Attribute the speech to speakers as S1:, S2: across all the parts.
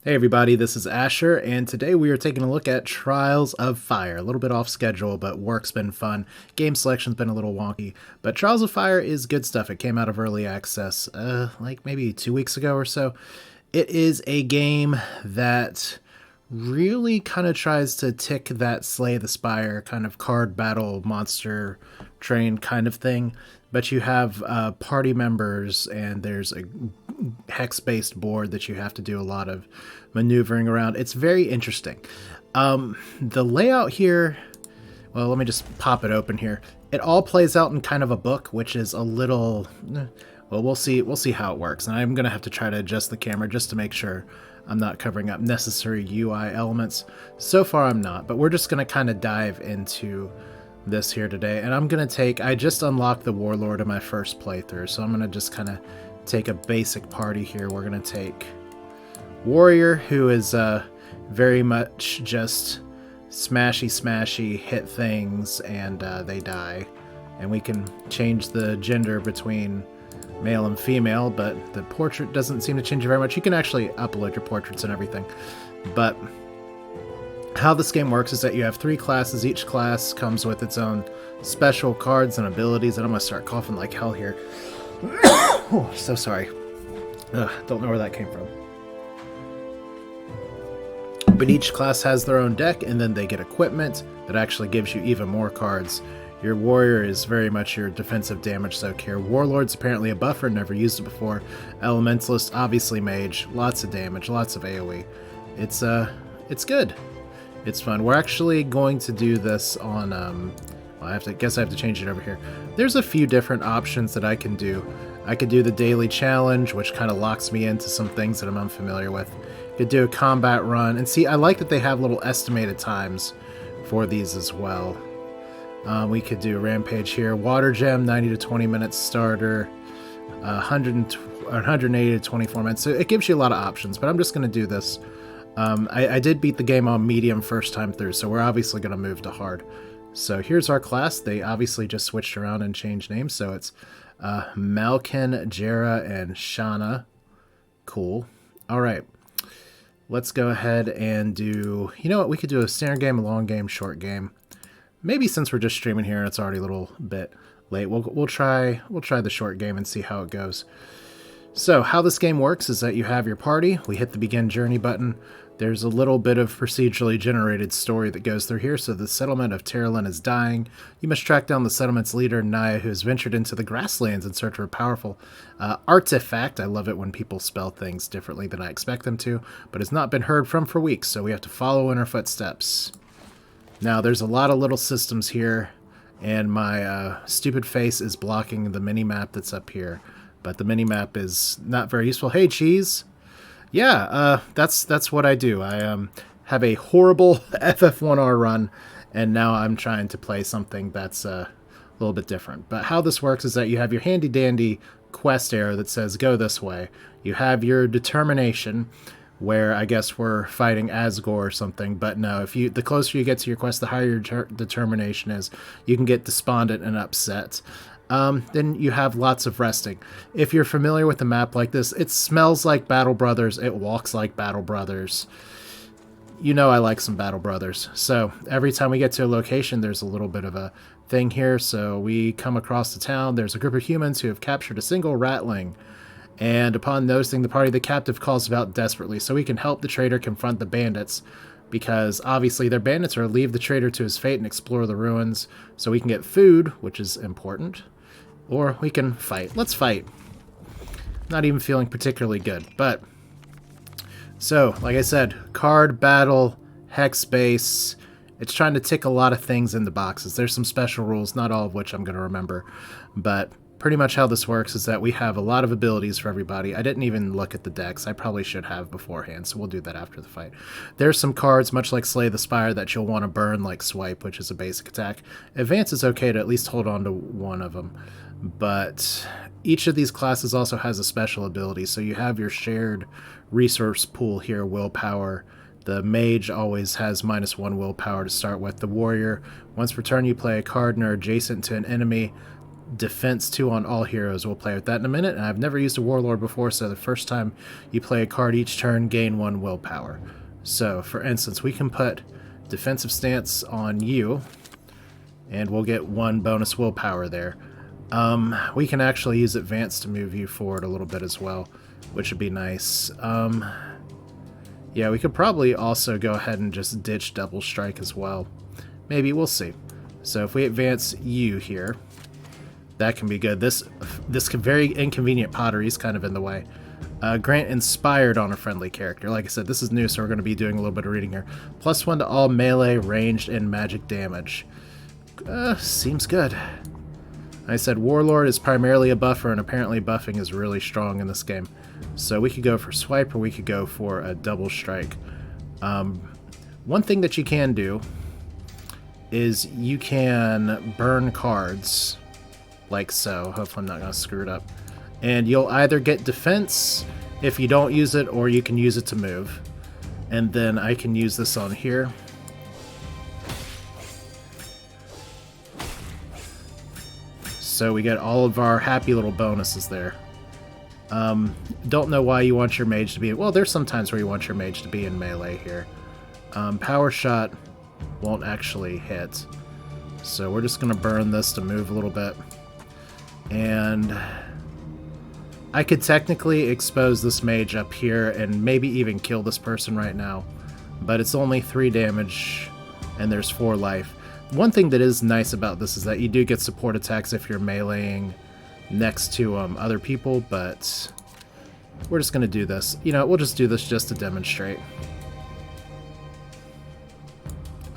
S1: Hey everybody, this is Asher, and today we are taking a look at Trials of Fire. A little bit off schedule, but work's been fun. Game selection's been a little wonky, but Trials of Fire is good stuff. It came out of early access, like maybe 2 weeks ago or so. It is a game that really kind of tries to tick that Slay the Spire kind of card battle monster train kind of thing, but you have party members, and there's a hex-based board that you have to do a lot of maneuvering around. It's very interesting. The layout here, well, let me just pop it open here. It all plays out in kind of a book, which is a little, well, we'll see how it works. And I'm going to have to try to adjust the camera just to make sure I'm not covering up necessary UI elements. So far I'm not, but we're just going to kind of dive into this here today. And I'm going to I just unlocked the Warlord in my first playthrough, so I'm going to just kind of take a basic party here. We're going to take Warrior, who is very much just smashy, hit things, and they die. And we can change the gender between male and female, but the portrait doesn't seem to change very much. You can actually upload your portraits and everything. But how this game works is that you have 3 classes. Each class comes with its own special cards and abilities, and I'm going to start coughing like hell here. Oh, so sorry. Don't know where that came from. But each class has their own deck, and then they get equipment that actually gives you even more cards. Your Warrior is very much your defensive damage soak here. Warlord's apparently a buffer, never used it before. Elementalist, obviously Mage, lots of damage, lots of AoE. It's good. It's fun. We're actually going to do this on, well, I have to change it over here. There's a few different options that I can do. I could do the daily challenge, which kind of locks me into some things that I'm unfamiliar with. Could do a combat run, and see, I like that they have little estimated times for these as well. We could do Rampage here. Water Gem, 90 to 20 minutes starter, 180 to 24 minutes. So it gives you a lot of options, but I'm just going to do this. I did beat the game on medium first time through, so we're obviously going to move to hard. So here's our class. They obviously just switched around and changed names, so it's Malkin, Jera, and Shana. Cool. All right. Let's go ahead and do, you know what, we could do a standard game, a long game, short game. Maybe since we're just streaming here and it's already a little bit late, we'll try the short game and see how it goes. So how this game works is that you have your party. We hit the begin journey button. There's a little bit of procedurally generated story that goes through here. So the settlement of Terralyn is dying. You must track down the settlement's leader, Naya, who has ventured into the grasslands in search of a powerful artifact. I love it when people spell things differently than I expect them to, but has not been heard from for weeks, so we have to follow in her footsteps. Now, there's a lot of little systems here, and my stupid face is blocking the mini-map that's up here, but the mini-map is not very useful. Hey, Cheese! Yeah, that's what I do. I have a horrible FF1R run, and now I'm trying to play something that's a little bit different. But how this works is that you have your handy-dandy quest arrow that says, go this way. You have your determination, where I guess we're fighting Asgore or something, but no, the closer you get to your quest, the higher your determination is. You can get despondent and upset. Then you have lots of resting. If you're familiar with a map like this, it smells like Battle Brothers, it walks like Battle Brothers. You know I like some Battle Brothers. So every time we get to a location, there's a little bit of a thing here. So we come across the town, there's a group of humans who have captured a single ratling. And upon noticing the party, the captive calls about desperately, so we can help the trader confront the bandits, because obviously they're bandits, or leave the trader to his fate and explore the ruins, so we can get food, which is important, or we can fight. Let's fight. Not even feeling particularly good, but so, like I said, card battle, hex base. It's trying to tick a lot of things in the boxes. There's some special rules, not all of which I'm going to remember, but pretty much how this works is that we have a lot of abilities for everybody. I didn't even look at the decks. I probably should have beforehand, so we'll do that after the fight. There's some cards, much like Slay the Spire, that you'll want to burn, like Swipe, which is a basic attack. Advance is okay to at least hold on to one of them, but each of these classes also has a special ability, so you have your shared resource pool here, willpower. The Mage always has -1 willpower to start with. The Warrior, once per turn you play a card and are adjacent to an enemy, defense 2 on all heroes. We'll play with that in a minute. And I've never used a warlord before, so the first time you play a card each turn, gain 1 willpower. So, for instance, we can put defensive stance on you, and we'll get 1 bonus willpower there. We can actually use advance to move you forward a little bit as well, which would be nice. Yeah, we could probably also go ahead and just ditch double strike as well. Maybe, we'll see. So if we advance you here, that can be good. This very inconvenient pottery is kind of in the way. Grant inspired on a friendly character. Like I said, this is new, so we're going to be doing a little bit of reading here. +1 to all melee, ranged, and magic damage. Seems good. I said Warlord is primarily a buffer, and apparently buffing is really strong in this game. So we could go for swipe, or we could go for a double strike. One thing that you can do is you can burn cards, like so. Hopefully I'm not going to screw it up. And you'll either get defense if you don't use it, or you can use it to move. And then I can use this on here. So we get all of our happy little bonuses there. Don't know why you want your mage to be... Well, there's some times where you want your mage to be in melee here. Power shot won't actually hit. So we're just going to burn this to move a little bit. And I could technically expose this mage up here and maybe even kill this person right now. But it's only 3 damage and there's 4 life. One thing that is nice about this is that you do get support attacks if you're meleeing next to other people, but we're just going to do this. You know, we'll just do this just to demonstrate.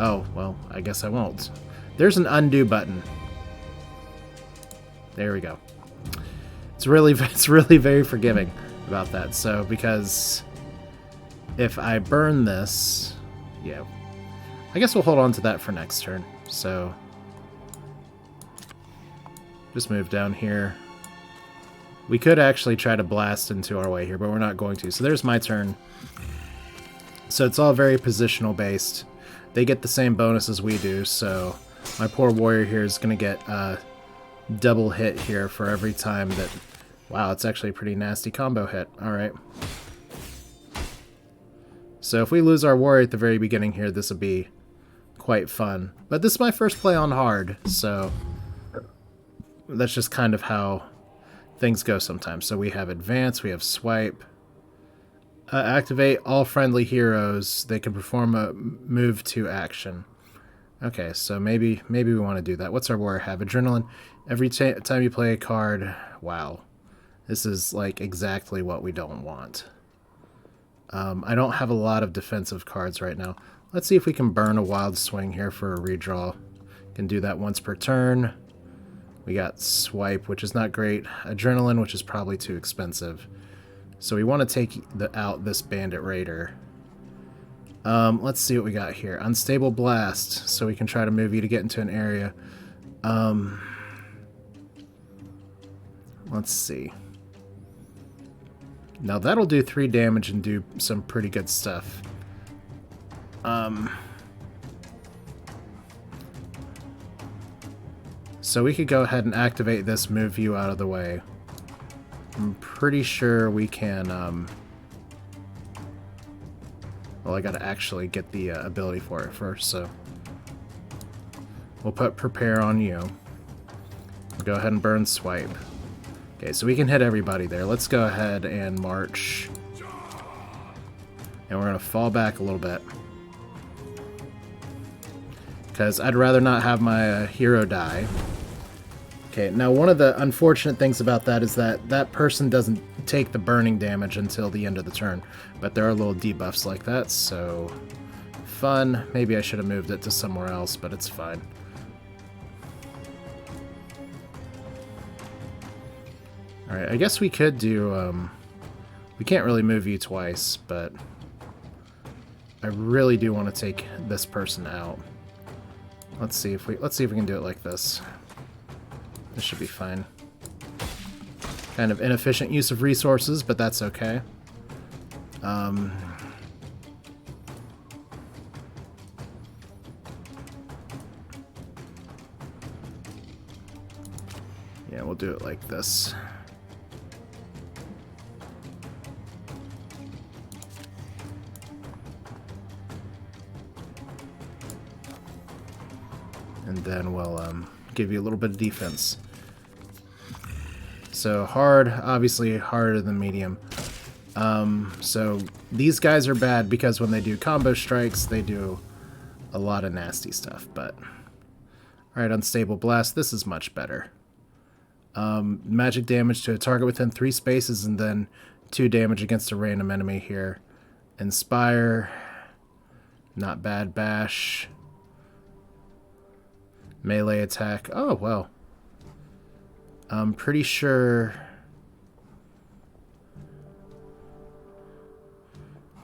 S1: Oh, well, I guess I won't. There's an undo button. There we go. It's really very forgiving about that. So, because if I burn this, yeah, I guess we'll hold on to that for next turn. So, just move down here. We could actually try to blast into our way here, but we're not going to. So there's my turn. So it's all very positional based. They get the same bonus as we do, so my poor warrior here is going to get a double hit here for every time that... Wow, it's actually a pretty nasty combo hit. Alright. So if we lose our warrior at the very beginning here, this will be quite fun. But this is my first play on hard, so that's just kind of how things go sometimes. So we have advance, we have swipe. Activate all friendly heroes. They can perform a move to action. Okay, so maybe we want to do that. What's our warrior have? Adrenaline. Every time you play a card. Wow. This is like exactly what we don't want. I don't have a lot of defensive cards right now. Let's see if we can burn a wild swing here for a redraw. Can do that once per turn. We got swipe, which is not great. Adrenaline, which is probably too expensive. So we want to take out this bandit raider. Let's see what we got here. Unstable blast, so we can try to move you to get into an area. Let's see. Now that'll do 3 damage and do some pretty good stuff. So we could go ahead and activate this, move you out of the way. I'm pretty sure we can, well, I gotta actually get the ability for it first, so we'll put prepare on you. We'll go ahead and burn swipe. Okay, so we can hit everybody there. Let's go ahead and march. And we're gonna fall back a little bit, because I'd rather not have my hero die. Okay, now one of the unfortunate things about that is that that person doesn't take the burning damage until the end of the turn. But there are little debuffs like that, so fun. Maybe I should have moved it to somewhere else, but it's fine. Alright, I guess we could do, we can't really move you twice, but I really do want to take this person out. Let's see if we can do it like this. This should be fine. Kind of inefficient use of resources, but that's okay. Yeah, we'll do it like this. And then we'll give you a little bit of defense. So hard, obviously harder than medium. So these guys are bad because when they do combo strikes, they do a lot of nasty stuff. But alright, Unstable Blast, this is much better. Magic damage to a target within 3 spaces, and then 2 damage against a random enemy here. Inspire, not bad. Bash, melee attack. Oh, well. I'm pretty sure...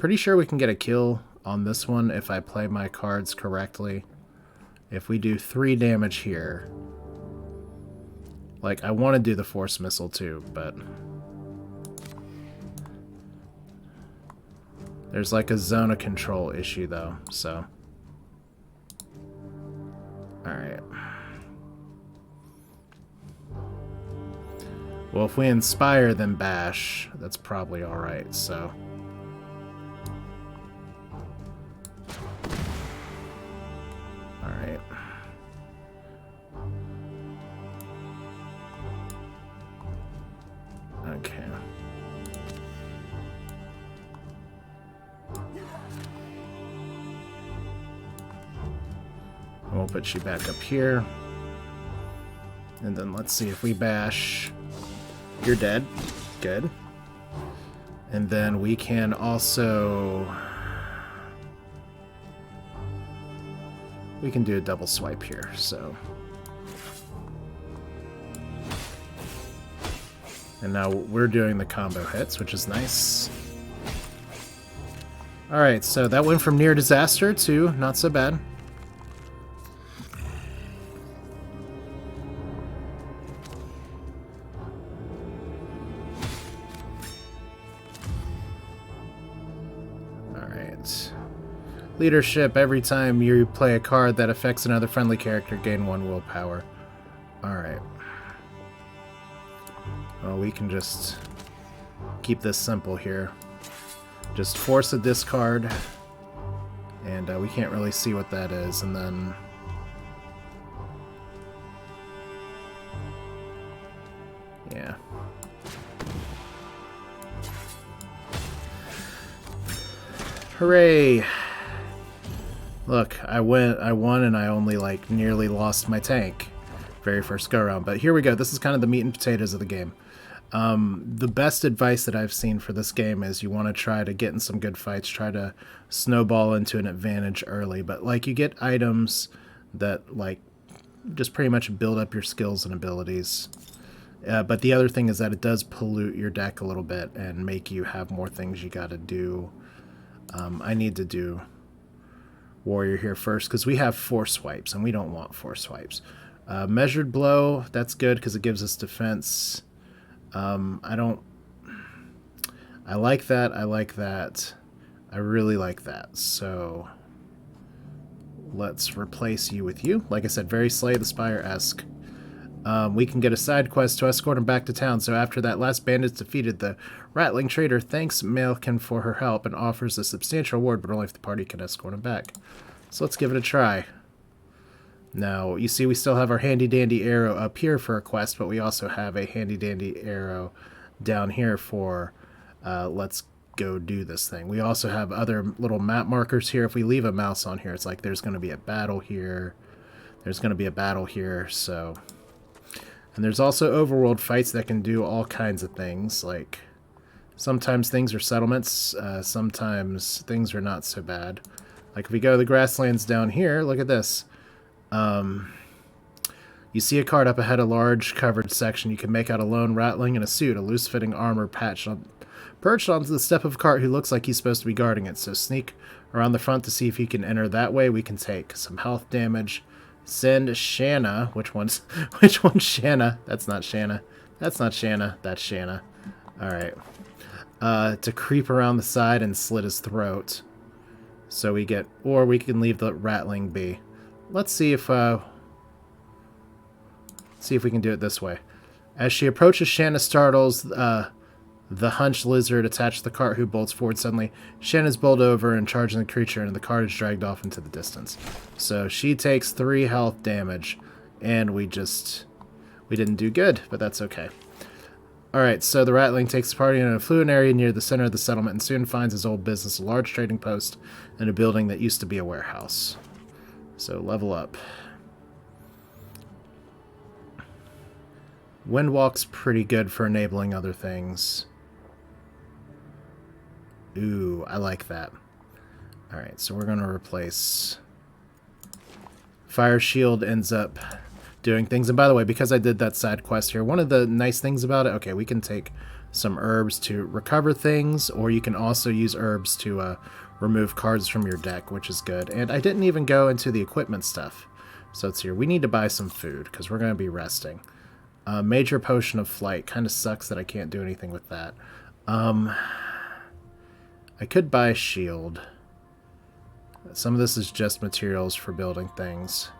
S1: we can get a kill on this one if I play my cards correctly. If we do 3 damage here... Like, I want to do the Force Missile too, but... There's like a zone of control issue though, so... Alright. Well, if we Inspire, then Bash, that's probably alright, so... Alright. Okay. We'll put you back up here. And then let's see if we bash... You're dead. Good. And then we can also... We can do a double swipe here, so... And now we're doing the combo hits, which is nice. Alright, so that went from near disaster to not so bad. Alright. Leadership, every time you play a card that affects another friendly character, gain 1 willpower. Alright. Well, we can just keep this simple here. Just force a discard, and we can't really see what that is, and then... Yeah. Hooray! Look, I won, and I only, like, nearly lost my tank. Very first go-around. But here we go. This is kind of the meat and potatoes of the game. The best advice that I've seen for this game is you want to try to get in some good fights, try to snowball into an advantage early. But, like, you get items that, like, just pretty much build up your skills and abilities. But the other thing is that it does pollute your deck a little bit and make you have more things you got to do. I need to do Warrior here first because we have 4 swipes, and we don't want 4 swipes. Measured Blow, that's good because it gives us defense. I like that, I like that. I really like that, so let's replace you with you. Like I said, very Slay the Spire-esque. We can get a side quest to escort him back to town, so after that last bandit's defeated, the Rattling Trader thanks Malkin for her help and offers a substantial reward, but only if the party can escort him back. So let's give it a try. Now, you see we still have our handy-dandy arrow up here for a quest, but we also have a handy-dandy arrow down here for let's go do this thing. We also have other little map markers here. If we leave a mouse on here, it's like there's going to be a battle here. There's going to be a battle here, so... And there's also overworld fights that can do all kinds of things, like sometimes things are settlements, sometimes things are not so bad. Like if we go to the grasslands down here, look at this. You see a card up ahead, a large covered section. You can make out a lone rattling in a suit, a loose-fitting armor perched onto the step of a cart who looks like he's supposed to be guarding it. So sneak around the front to see if he can enter. That way we can take some health damage. Send Shanna. Which one's Shanna? That's not Shanna. That's not Shanna. That's Shanna. Alright. To creep around the side and slit his throat. So we get... Or we can leave the rattling be. Let's see if we can do it this way. As she approaches, Shanna startles the hunched lizard attached to the cart, who bolts forward suddenly. Shanna's bowled over and charging the creature, and the cart is dragged off into the distance. So she takes 3 health damage, and we didn't do good, but that's okay. Alright, so the ratling takes the party in an affluent area near the center of the settlement and soon finds his old business, a large trading post, and a building that used to be a warehouse. So level up. Windwalk's pretty good for enabling other things. Ooh, I like that. Alright, so we're going to replace... Fire Shield ends up doing things. And by the way, because I did that side quest here, one of the nice things about it, okay, we can take some herbs to recover things, or you can also use herbs to remove cards from your deck, which is good. And I didn't even go into the equipment stuff. So it's here. We need to buy some food, because we're going to be resting. Major Potion of Flight. Kind of sucks that I can't do anything with that. I could buy a shield. Some of this is just materials for building things.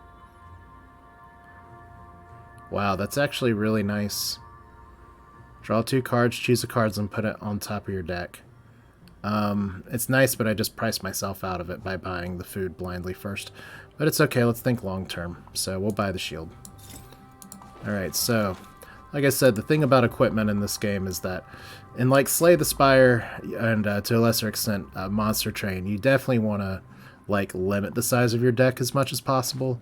S1: Wow, that's actually really nice. Draw 2 cards, choose the cards, and put it on top of your deck. It's nice, but I just priced myself out of it by buying the food blindly first. But it's okay, let's think long term. So we'll buy the shield. Alright, so, like I said, the thing about equipment in this game is that, in like Slay the Spire, and to a lesser extent, Monster Train, you definitely want to like limit the size of your deck as much as possible.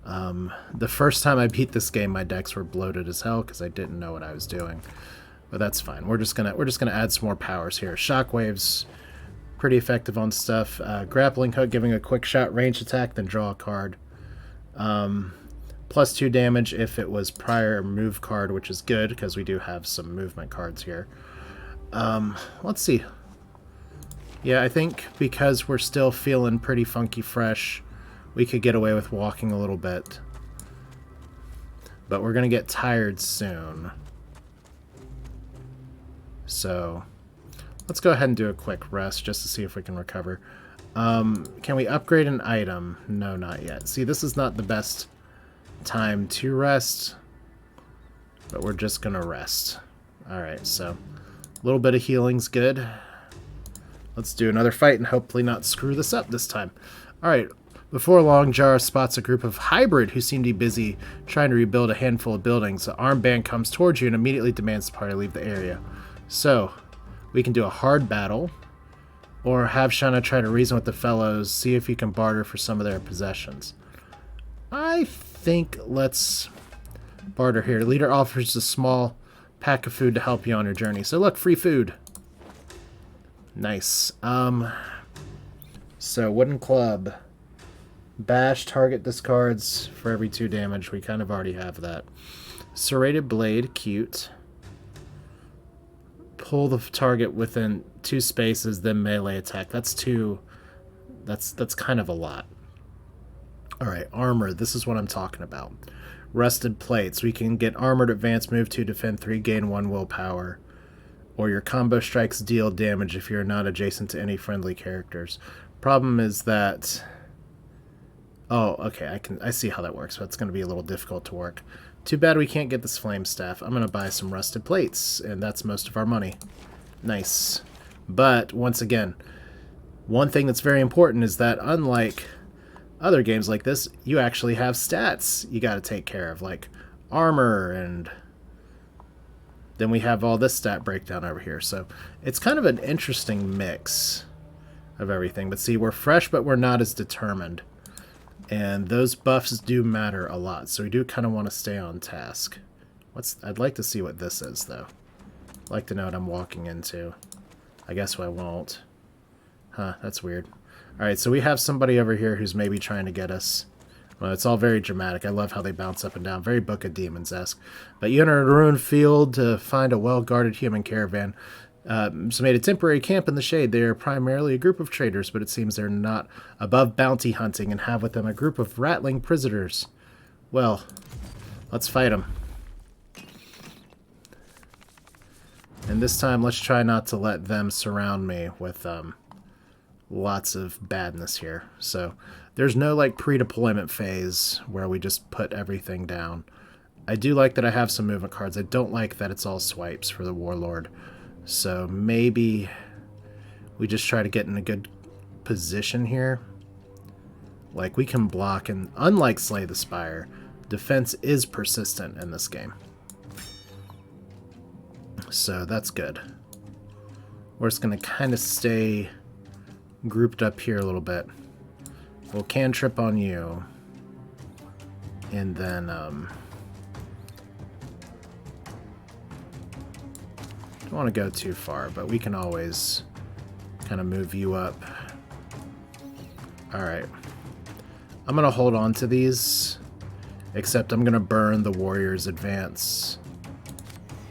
S1: The first time I beat this game, my decks were bloated as hell because I didn't know what I was doing. But that's fine. We're just gonna add some more powers here. Shockwave's pretty effective on stuff. Grappling Hook, giving a quick shot, range attack, then draw a card. Plus 2 damage if it was prior move card, which is good because we do have some movement cards here. Let's see. Yeah, I think because we're still feeling pretty funky fresh, we could get away with walking a little bit. But we're going to get tired soon. So, let's go ahead and do a quick rest just to see if we can recover. Can we upgrade an item? No, not yet. See, this is not the best time to rest, but we're just going to rest. Alright, so a little bit of healing's good. Let's do another fight and hopefully not screw this up this time. Alright, before long, Jara spots a group of hybrid who seem to be busy trying to rebuild a handful of buildings. The armband comes towards you and immediately demands the party leave the area. So, we can do a hard battle, or have Shanna try to reason with the fellows, see if you can barter for some of their possessions. I think let's barter here. The leader offers a small pack of food to help you on your journey. So look, free food. Nice. So wooden club. Bash, target discards for every 2 damage. We kind of already have that. Serrated blade, cute. Pull the target within 2 spaces, then melee attack. That's kind of a lot. Alright, armor. This is what I'm talking about. Rusted plates. We can get armored advanced move 2, defend 3, gain 1 willpower. Or your combo strikes deal damage if you're not adjacent to any friendly characters. Problem is that... Oh, okay, I see how that works, but it's going to be a little difficult to work. Too bad we can't get this flame staff. I'm going to buy some rusted plates, and that's most of our money. Nice. But, once again, one thing that's very important is that unlike other games like this, you actually have stats you got to take care of, like armor, and then we have all this stat breakdown over here. So it's kind of an interesting mix of everything. But see, we're fresh, but we're not as determined. And those buffs do matter a lot, so we do kind of want to stay on task. I'd like to see what this is, though. I'd like to know what I'm walking into. I guess I won't. Huh, that's weird. Alright, so we have somebody over here who's maybe trying to get us. Well, it's all very dramatic. I love how they bounce up and down. Very Book of Demons-esque. But you enter a ruined field to find a well-guarded human caravan. So made a temporary camp in the shade. They are primarily a group of traders, but it seems they're not above bounty hunting and have with them a group of rattling prisoners. Well, let's fight them. And this time, let's try not to let them surround me with lots of badness here. So there's no like pre-deployment phase where we just put everything down. I do like that I have some movement cards. I don't like that it's all swipes for the Warlord. So maybe we just try to get in a good position here. Like, we can block, and unlike Slay the Spire, defense is persistent in this game. So that's good. We're just going to kind of stay grouped up here a little bit. We'll cantrip on you. And then, don't want to go too far, but we can always kind of move you up. Alright. I'm going to hold on to these, except I'm going to burn the Warrior's Advance.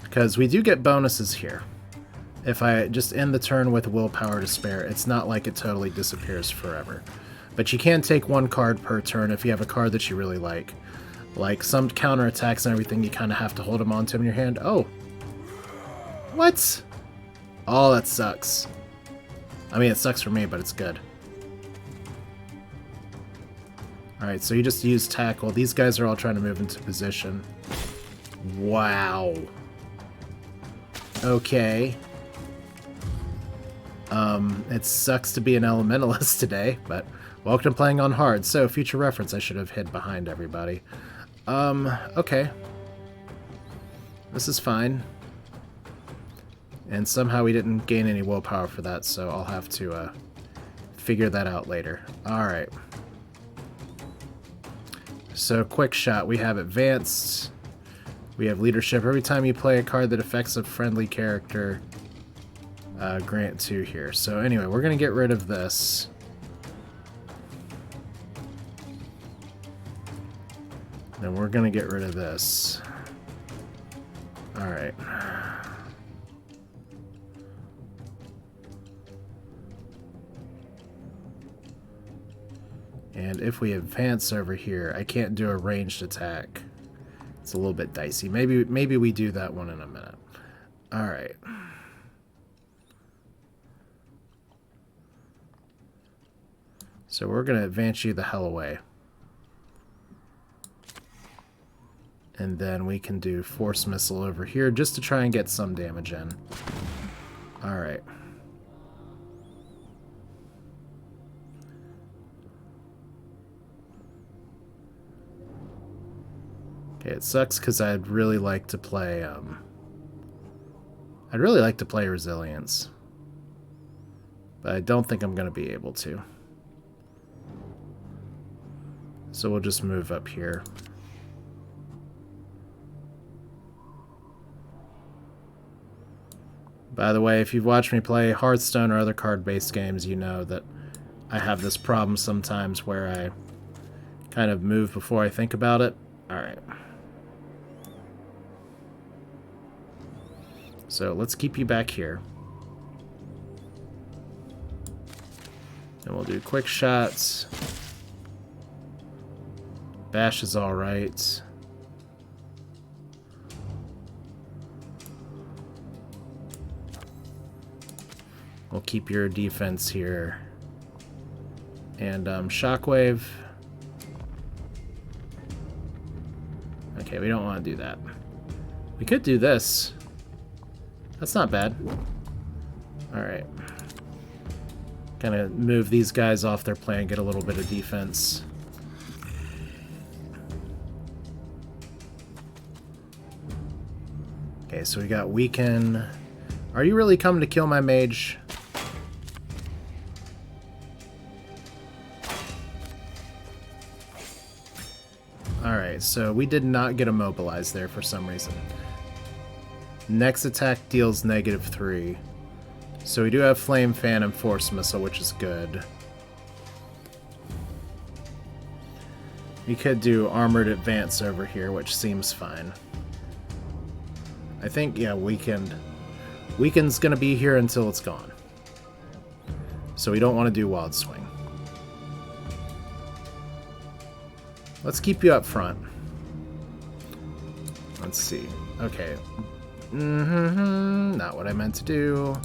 S1: Because we do get bonuses here. If I just end the turn with willpower to spare, it's not like it totally disappears forever. But you can take one card per turn if you have a card that you really like. Like some counterattacks and everything, you kind of have to hold them onto in your hand. Oh. What? Oh, that sucks. I mean, it sucks for me, but it's good. Alright, so you just use tackle. These guys are all trying to move into position. Wow. Okay. It sucks to be an elementalist today, but welcome to playing on hard. So, future reference, I should have hid behind everybody. Okay. This is fine. And somehow we didn't gain any willpower for that, so I'll have to, figure that out later. Alright. So, quick shot. We have advanced. We have leadership. Every time you play a card that affects a friendly character, grant 2 here. So anyway, we're going to get rid of this. Then we're going to get rid of this. Alright. And if we advance over here, I can't do a ranged attack. It's a little bit dicey. Maybe we do that one in a minute. Alright. So we're going to advance you the hell away. And then we can do Force Missile over here just to try and get some damage in. Alright. Okay, it sucks because I'd really like to play, Resilience. But I don't think I'm going to be able to. So we'll just move up here. By the way, if you've watched me play Hearthstone or other card-based games, you know that I have this problem sometimes where I kind of move before I think about it. Alright. So let's keep you back here. And we'll do quick shots. Bash is alright. We'll keep your defense here. And Shockwave. Okay, we don't want to do that. We could do this. That's not bad. Alright. Kind of move these guys off their plan, get a little bit of defense. Okay, so we got weaken. Are you really coming to kill my mage? Alright, so we did not get immobilized there for some reason. Next attack deals -3. So we do have Flame Fan and Force Missile, which is good. We could do Armored Advance over here, which seems fine. I think, yeah, Weakened. Weakened's going to be here until it's gone. So we don't want to do Wild Swing. Let's keep you up front. Let's see. Okay. Not what I meant to do.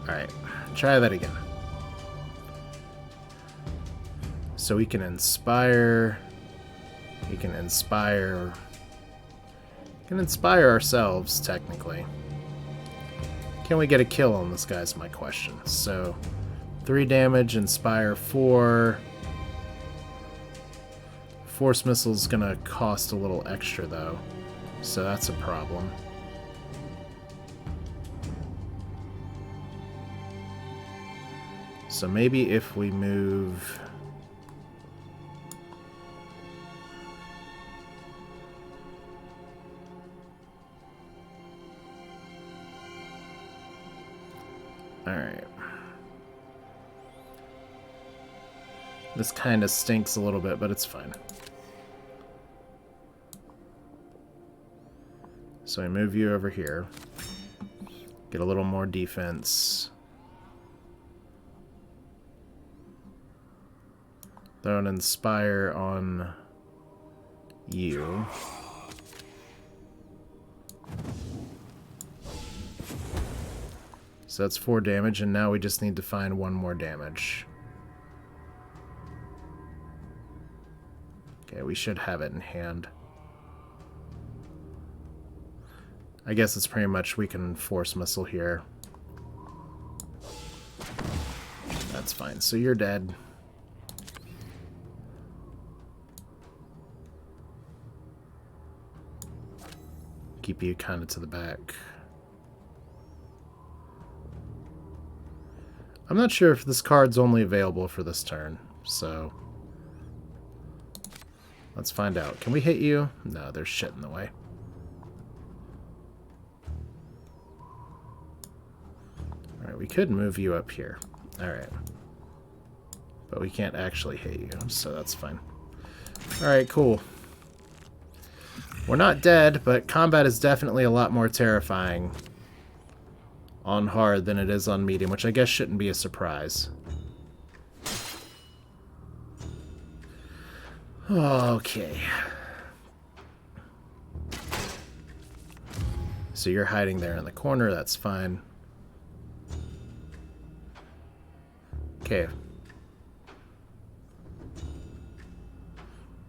S1: Alright. Try that again. So we can inspire. We can inspire Can inspire ourselves, technically. Can we get a kill on this guy is my question. So, 3 damage, inspire 4. Force missile's gonna cost a little extra, though. So that's a problem. So maybe if we move... Alright. This kind of stinks a little bit, but it's fine. So I move you over here. Get a little more defense. Throw an inspire on you. So that's 4 damage, and now we just need to find 1 more damage. Okay, we should have it in hand. I guess it's pretty much we can force missile here. That's fine. So you're dead. Keep you kind of to the back. I'm not sure if this card's only available for this turn, so let's find out. Can we hit you? No, there's shit in the way. Alright, we could move you up here. Alright. But we can't actually hit you, so that's fine. Alright, cool. We're not dead, but combat is definitely a lot more terrifying on hard than it is on medium, which I guess shouldn't be a surprise. Okay. So you're hiding there in the corner, that's fine. Okay.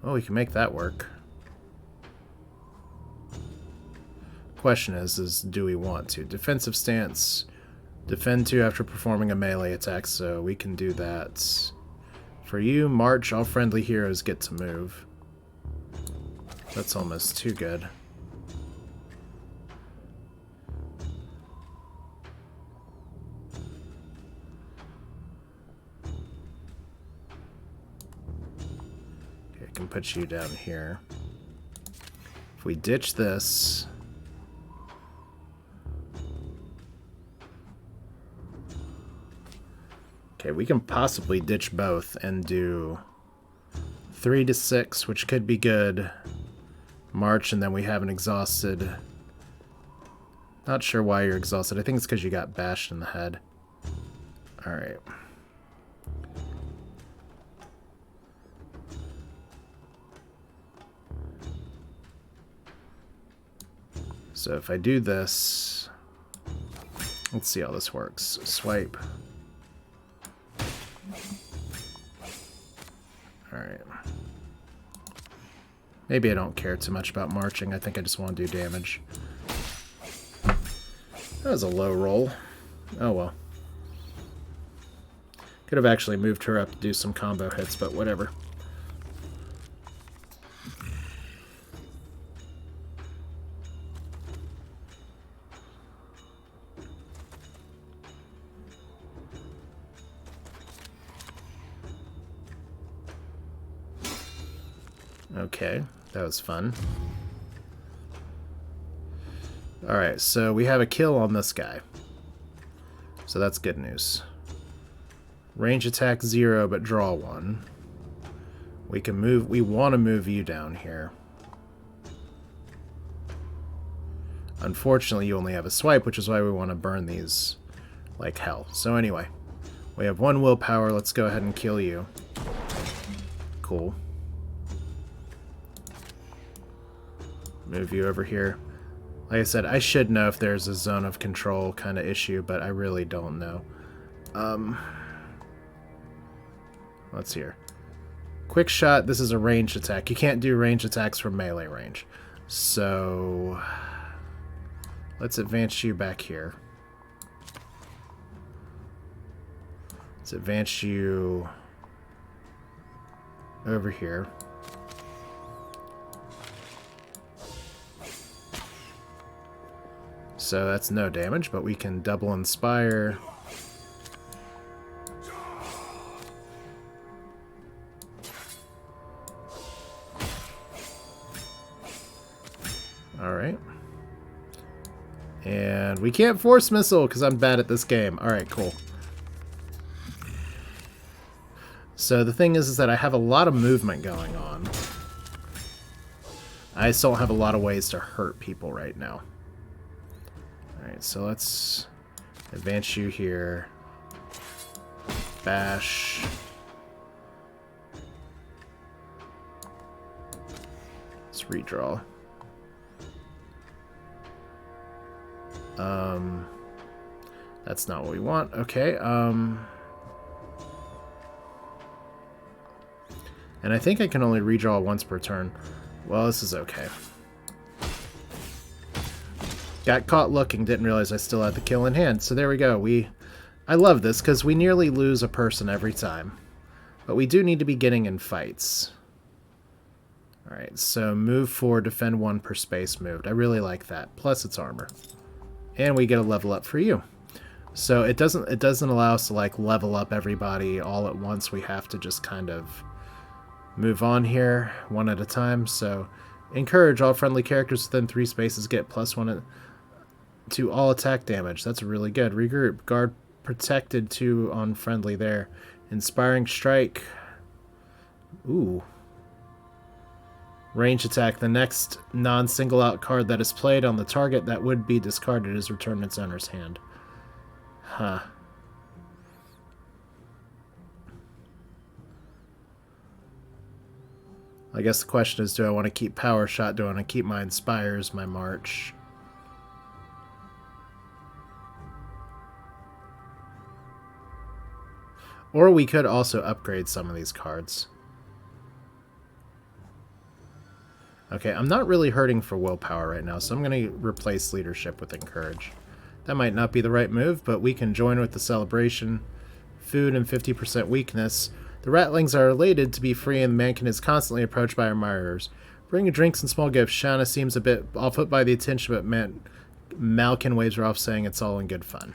S1: Oh, we can make that work. Question is do we want to? Defensive stance. Defend 2 after performing a melee attack, so we can do that. For you, march, all friendly heroes get to move. That's almost too good. Okay, I can put you down here. If we ditch this... Okay, we can possibly ditch both and do 3 to 6, which could be good. March, and then we have an exhausted. Not sure why you're exhausted. I think it's because you got bashed in the head. Alright. So if I do this, let's see how this works. Swipe. Alright. Maybe I don't care too much about marching. I think I just want to do damage. That was a low roll. Oh well. Could have actually moved her up to do some combo hits, but whatever. Okay, that was fun. Alright, so we have a kill on this guy. So that's good news. Range attack 0, but draw 1. We can move, we want to move you down here. Unfortunately, you only have a swipe, which is why we want to burn these like hell. So anyway, we have 1 willpower. Let's go ahead and kill you. Cool. Move you over here. Like I said, I should know if there's a zone of control kind of issue, but I really don't know. Let's hear. Quick shot, this is a ranged attack. You can't do ranged attacks from melee range. So let's advance you back here. Let's advance you over here. So that's no damage, but we can double inspire. Alright. And we can't force missile because I'm bad at this game. Alright, cool. So the thing is that I have a lot of movement going on. I just don't have a lot of ways to hurt people right now. Alright, so let's advance you here. Bash. Let's redraw. That's not what we want. Okay, and I think I can only redraw once per turn. Well, this is okay. Got caught looking, didn't realize I still had the kill in hand. So there we go. I love this because we nearly lose a person every time. But we do need to be getting in fights. Alright, so move 4, defend 1 per space moved. I really like that. Plus it's armor. And we get a level up for you. So it doesn't allow us to like level up everybody all at once. We have to just kind of move on here one at a time. So encourage all friendly characters within 3 spaces get +1 to all attack damage. That's really good. Regroup. Guard protected 2 on friendly there. Inspiring strike. Ooh. Range attack. The next non-single out card that is played on the target that would be discarded is returned to its owner's hand. Huh. I guess the question is, do I want to keep Power Shot? Do I want to keep my Inspires, my March? Or we could also upgrade some of these cards. Okay, I'm not really hurting for willpower right now, so I'm going to replace leadership with encourage. That might not be the right move, but we can join with the celebration. Food and 50% weakness. The ratlings are elated to be free, and the mankin is constantly approached by admirers. Bringing drinks and small gifts. Shauna seems a bit off put by the attention, but Malkin waves her off, saying it's all in good fun.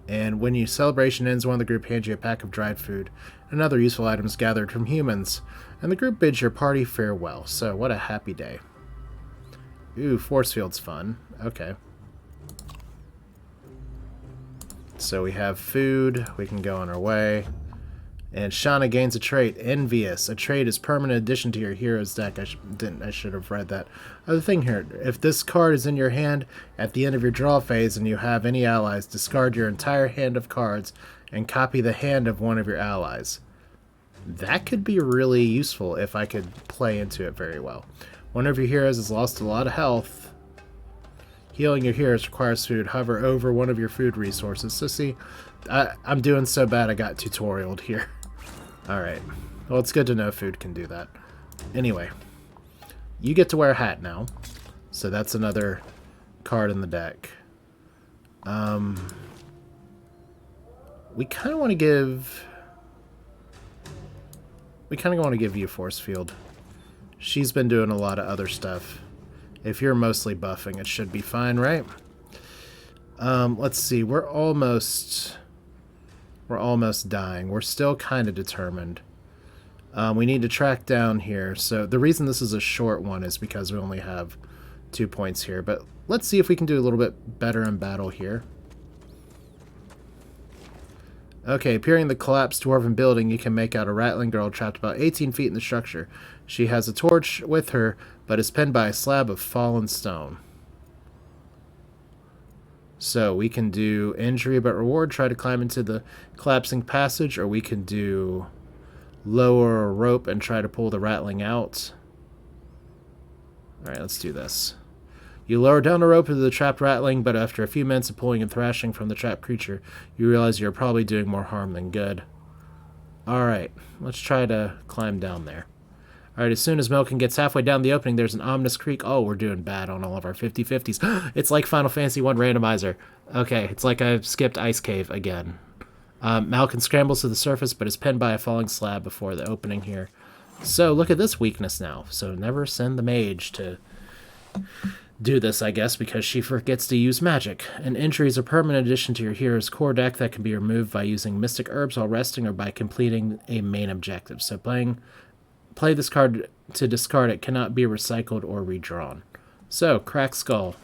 S1: And when your celebration ends, one of the group hands you a pack of dried food and other useful items gathered from humans, and the group bids your party farewell. So, what a happy day. Ooh, force field's fun. Okay. So we have food. We can go on our way. And Shauna gains a trait, Envious. A trait is permanent addition to your hero's deck. I should have read that. Other thing here, if this card is in your hand at the end of your draw phase and you have any allies, discard your entire hand of cards and copy the hand of one of your allies. That could be really useful if I could play into it very well. One of your heroes has lost a lot of health. Healing your heroes requires food. Hover over one of your food resources. So see, I'm doing so bad I got tutorialed here. Alright. Well, it's good to know food can do that. Anyway. You get to wear a hat now. So that's another card in the deck. We kind of want to give... We kind of want to give you Force Field. She's been doing a lot of other stuff. If you're mostly buffing, it should be fine, right? Let's see. We're almost dying. We're still kind of determined. We need to track down here. So the reason this is a short one is because we only have 2 points here. But let's see if we can do a little bit better in battle here. Okay, appearing in the collapsed dwarven building, you can make out a rattling girl trapped about 18 feet in the structure. She has a torch with her, but is pinned by a slab of fallen stone. So we can do injury but reward, try to climb into the collapsing passage, or we can do lower a rope and try to pull the rattling out. Alright, let's do this. You lower down a rope into the trapped rattling, but after a few minutes of pulling and thrashing from the trapped creature, you realize you're probably doing more harm than good. Alright, let's try to climb down there. Alright, as soon as Milken gets halfway down the opening, there's an ominous creak. Oh, we're doing bad on all of our 50-50s. It's like Final Fantasy 1 randomizer. Okay, it's like I've skipped Ice Cave again. Malkin scrambles to the surface, but is pinned by a falling slab before the opening here. So, look at this weakness now. So, never send the mage to do this, I guess, because she forgets to use magic. An injury is a permanent addition to your hero's core deck that can be removed by using Mystic Herbs while resting or by completing a main objective. So, play this card to discard it, cannot be recycled or redrawn. So, Crack Skull.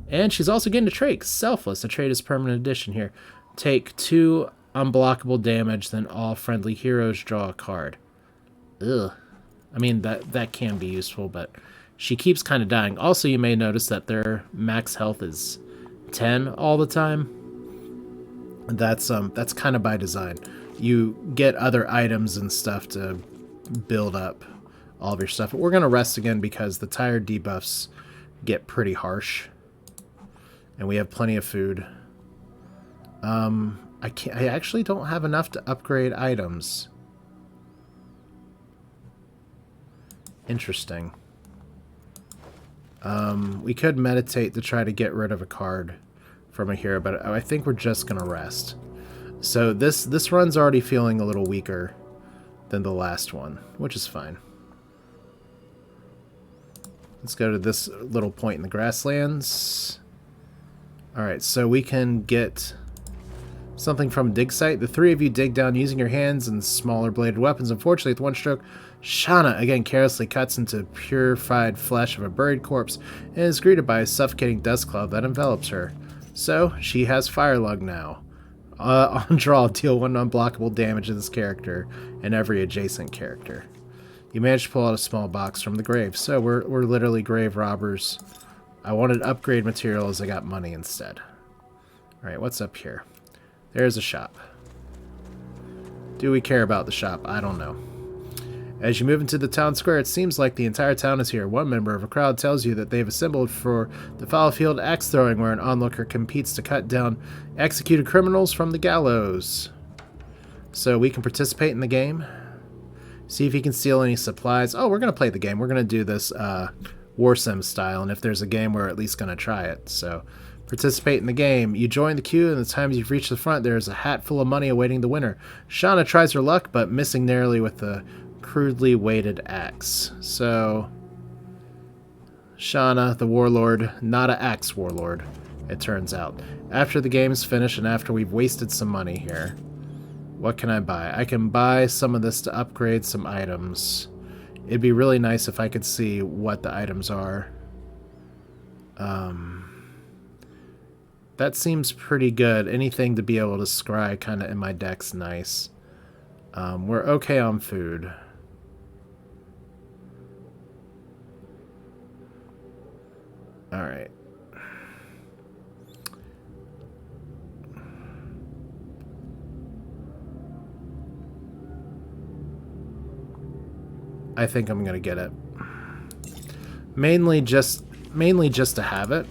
S1: And she's also getting a trait, Selfless. A trait is permanent addition here. Take 2 unblockable damage, then all friendly heroes draw a card. Ugh. I mean, that can be useful, but she keeps kind of dying. Also, you may notice that their max health is 10 all the time. That's kind of by design. You get other items and stuff to build up all of your stuff. But we're going to rest again because the tired debuffs get pretty harsh. And we have plenty of food. I actually don't have enough to upgrade items. Interesting. We could meditate to try to get rid of a card from a hero, but I think we're just gonna rest. So this run's already feeling a little weaker than the last one, which is fine. Let's go to this little point in the grasslands. Alright, so we can get something from dig site. The 3 of you dig down using your hands and smaller bladed weapons. Unfortunately, with one stroke, Shauna again carelessly cuts into purified flesh of a buried corpse and is greeted by a suffocating dust cloud that envelops her. So, she has Fire Lung now. On draw, deal 1 unblockable damage to this character and every adjacent character. You managed to pull out a small box from the grave. So, we're literally grave robbers. I wanted upgrade materials, I got money instead. Alright, what's up here? There's a shop. Do we care about the shop? I don't know. As you move into the town square, it seems like the entire town is here. One member of a crowd tells you that they've assembled for the Fallowfield axe throwing, where an onlooker competes to cut down executed criminals from the gallows. So we can participate in the game. See if you can steal any supplies. Oh, we're going to play the game. We're going to do this War Sim style, and if there's a game, we're at least going to try it. So participate in the game. You join the queue, and the time you've reached the front, there's a hat full of money awaiting the winner. Shauna tries her luck, but missing narrowly with the crudely weighted axe. So, Shauna, the warlord, not an axe warlord, it turns out. After the game's finished, and after we've wasted some money here, what can I buy? I can buy some of this to upgrade some items. It'd be really nice if I could see what the items are. That seems pretty good. Anything to be able to scry kind of in my deck's nice. We're okay on food. Alright. I think I'm gonna get it. Mainly just to have it.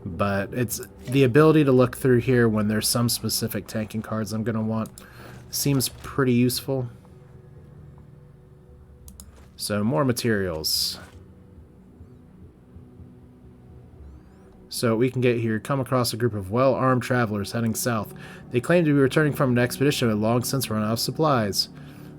S1: But it's the ability to look through here when there's some specific tanking cards I'm gonna want. Seems pretty useful. So more materials. So we can get here, come across a group of well-armed travelers heading south. They claim to be returning from an expedition but long since run out of supplies.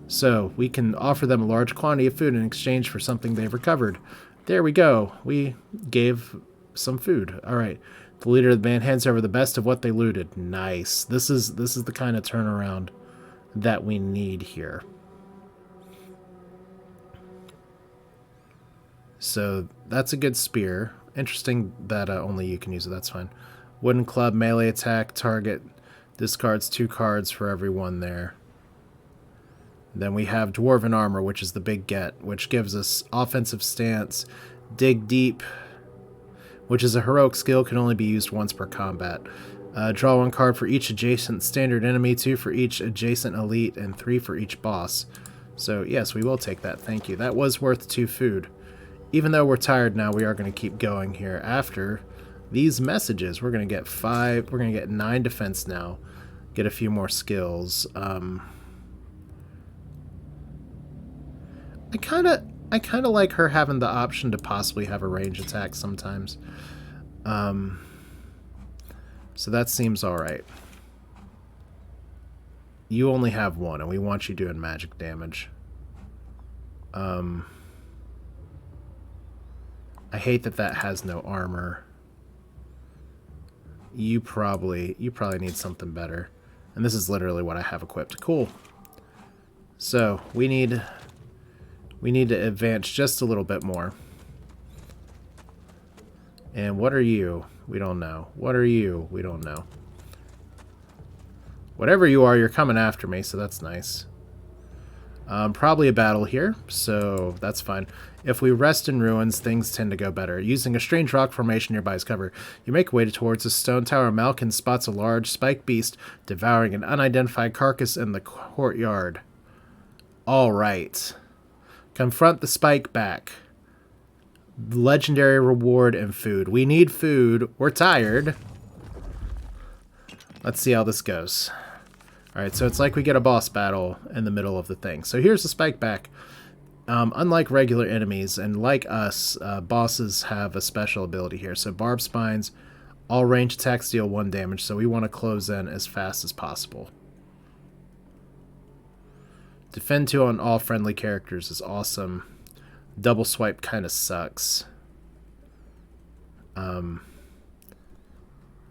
S1: So we can offer them a large quantity of food in exchange for something they've recovered. There we go. We gave some food. Alright. The leader of the band hands over the best of what they looted. Nice. This is the kind of turnaround that we need here. So that's a good spear. Interesting that only you can use it. That's fine. Wooden club, melee attack, target discards 2 cards for every one there. Then we have dwarven armor, which is the big get, which gives us offensive stance, dig deep, which is a heroic skill, can only be used once per combat. Draw 1 card for each adjacent standard enemy, 2 for each adjacent elite, and 3 for each boss. So yes, we will take that. Thank you. That was worth 2 food. Even though we're tired now, we are going to keep going here. After these messages, we're going to get 5. We're going to get 9 defense now. Get a few more skills. I kind of like her having the option to possibly have a range attack sometimes. So that seems alright. You only have one, and we want you doing magic damage. I hate that that has no armor. You probably need something better. And this is literally what I have equipped. Cool. So, we need to advance just a little bit more. And what are you? We don't know. What are you? We don't know. Whatever you are, you're coming after me, so that's nice. Probably a battle here, so that's fine. If we rest in ruins, things tend to go better. Using a strange rock formation nearby as cover, you make way towards a stone tower. Malkin spots a large spiked beast devouring an unidentified carcass in the courtyard. All right. Confront the spike back. Legendary reward and food. We need food. We're tired. Let's see how this goes. Alright, so it's like we get a boss battle in the middle of the thing. So here's the spike back. Unlike regular enemies, and like us, bosses have a special ability here. So barbed spines, all range attacks deal 1 damage, so we want to close in as fast as possible. Defend 2 on all friendly characters is awesome. Double swipe kind of sucks.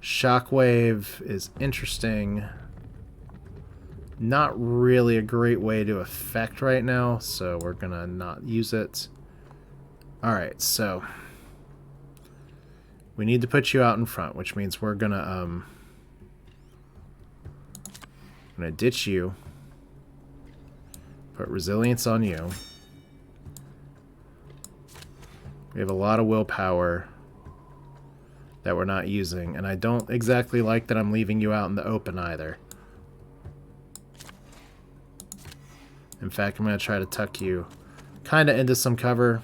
S1: Shockwave is interesting. Not really a great way to affect right now, so we're gonna not use it. Alright, so we need to put you out in front, which means we're gonna ditch you. Put resilience on you. We have a lot of willpower that we're not using, and I don't exactly like that I'm leaving you out in the open either. In fact, I'm going to try to tuck you kind of into some cover.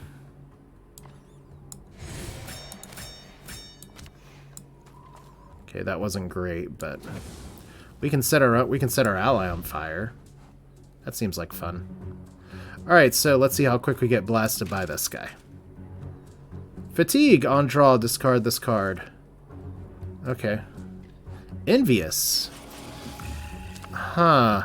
S1: Okay, that wasn't great, but we can set our ally on fire. That seems like fun. All right, so let's see how quick we get blasted by this guy. Fatigue on draw. Discard this card. Okay. Envious. Huh.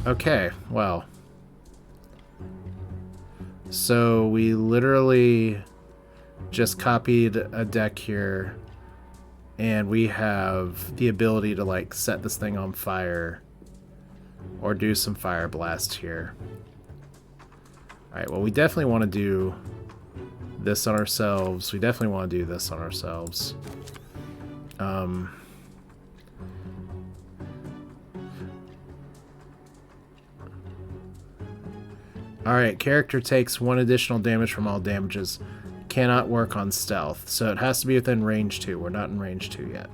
S1: Okay, well. So we literally just copied a deck here, and we have the ability to like set this thing on fire or do some fire blast here. Alright, well we definitely want to do this on ourselves. We definitely want to do this on ourselves. Alright, character takes 1 additional damage from all damages. Cannot work on stealth, so it has to be within range 2. We're not in range 2 yet.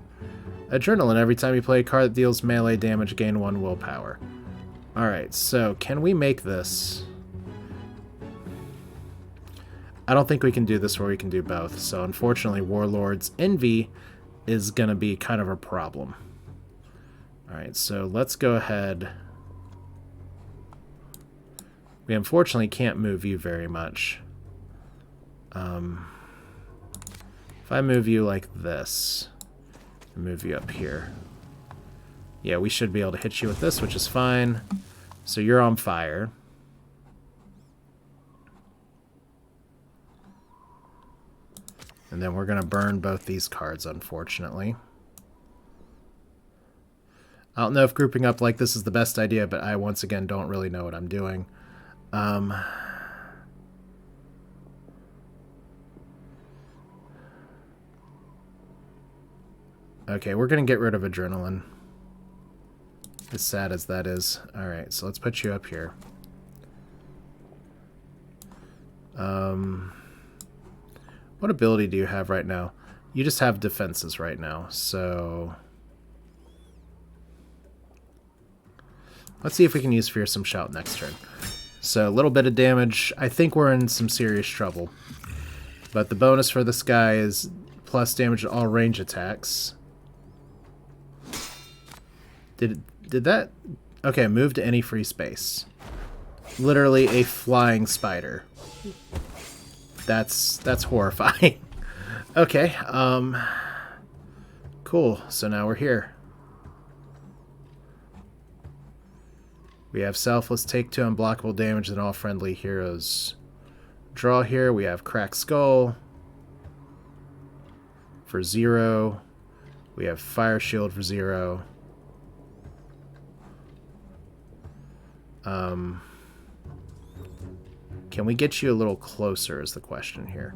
S1: Adrenaline. Every time you play a card that deals melee damage, gain 1 willpower. Alright, so can we make this? I don't think we can do this where we can do both, so unfortunately Warlord's Envy is going to be kind of a problem. Alright, so let's go ahead. We unfortunately can't move you very much. If I move you like this, and move you up here. Yeah, we should be able to hit you with this, which is fine. So you're on fire. And then we're going to burn both these cards, unfortunately. I don't know if grouping up like this is the best idea, but I, once again, don't really know what I'm doing. Okay, we're going to get rid of adrenaline. As sad as that is. Alright, so let's put you up here. What ability do you have right now? You just have defenses right now, so... Let's see if we can use Fearsome Shout next turn. So, a little bit of damage. I think we're in some serious trouble. But the bonus for this guy is plus damage to all range attacks. Did that... Okay, move to any free space. Literally a flying spider. That's horrifying. Okay, cool. So now we're here. We have Selfless, take 2 unblockable damage, and all friendly heroes draw here. We have Cracked Skull for 0. We have Fire Shield for 0. Can we get you a little closer is the question here.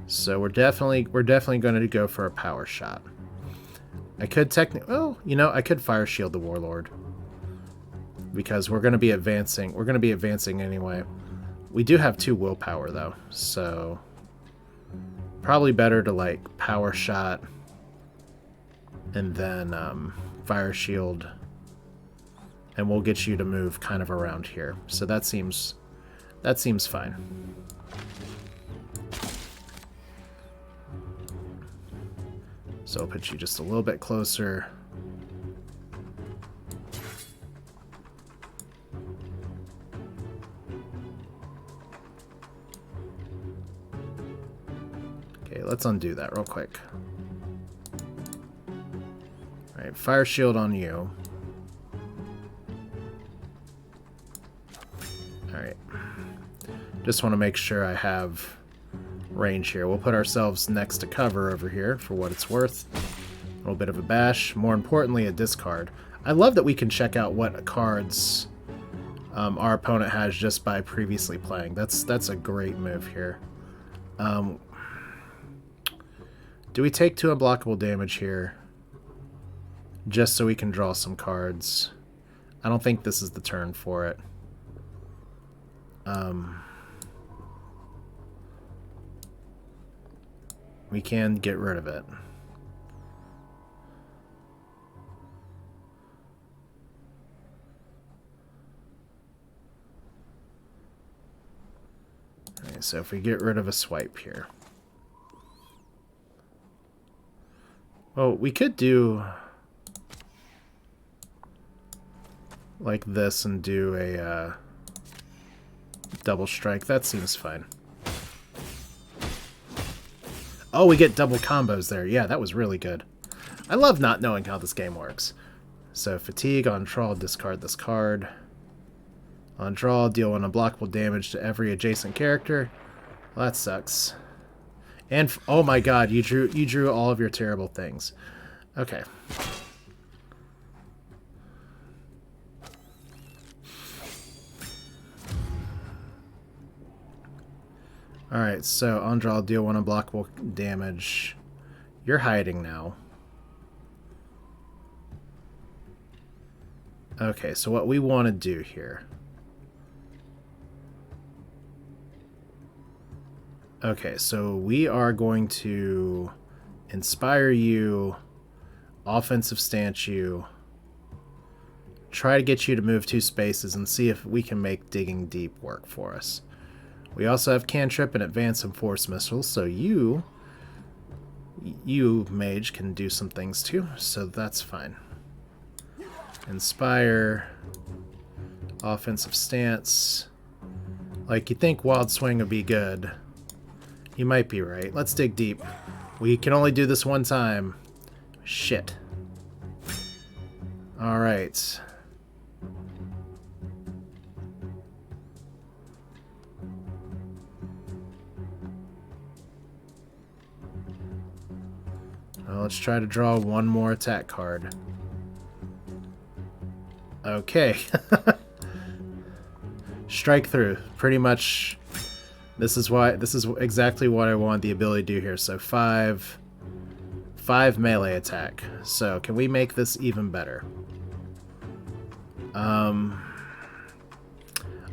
S1: So we're definitely going to go for a power shot. I could technically... Oh, you know, I could Fire Shield the Warlord. Because we're going to be advancing. We're going to be advancing anyway. We do have 2 willpower, though. So probably better to, like, power shot and then Fire Shield. And we'll get you to move kind of around here. So that seems fine. So I'll put you just a little bit closer. Okay, let's undo that real quick. Alright, Fire Shield on you. Alright. Just want to make sure I have range here. We'll put ourselves next to cover over here for what it's worth. A little bit of a bash. More importantly, a discard. I love that we can check out what cards our opponent has just by previously playing. That's a great move here. Do we take 2 unblockable damage here? Just so we can draw some cards. I don't think this is the turn for it. We can get rid of it. Okay, so if we get rid of a swipe here. Well, we could do like this and do a double strike. That seems fine. Oh, we get double combos there. Yeah, that was really good. I love not knowing how this game works. So fatigue, on draw, discard this card. On draw, deal 1 unblockable damage to every adjacent character. Well, that sucks. And oh my god, you drew all of your terrible things. Okay. Alright, so on draw, deal 1 unblockable damage. You're hiding now. Okay, so what we want to do here. Okay, so we are going to inspire you, offensive stance you, try to get you to move 2 spaces and see if we can make digging deep work for us. We also have cantrip and advance and force missiles, so you mage can do some things too, so that's fine. Inspire, offensive stance. Like, you think Wild Swing would be good. You might be right. Let's dig deep. We can only do this one time. Shit. Alright. Well, let's try to draw one more attack card. Okay. Strike through. Pretty much, this is exactly what I want the ability to do here. So 5 melee attack. So can we make this even better? I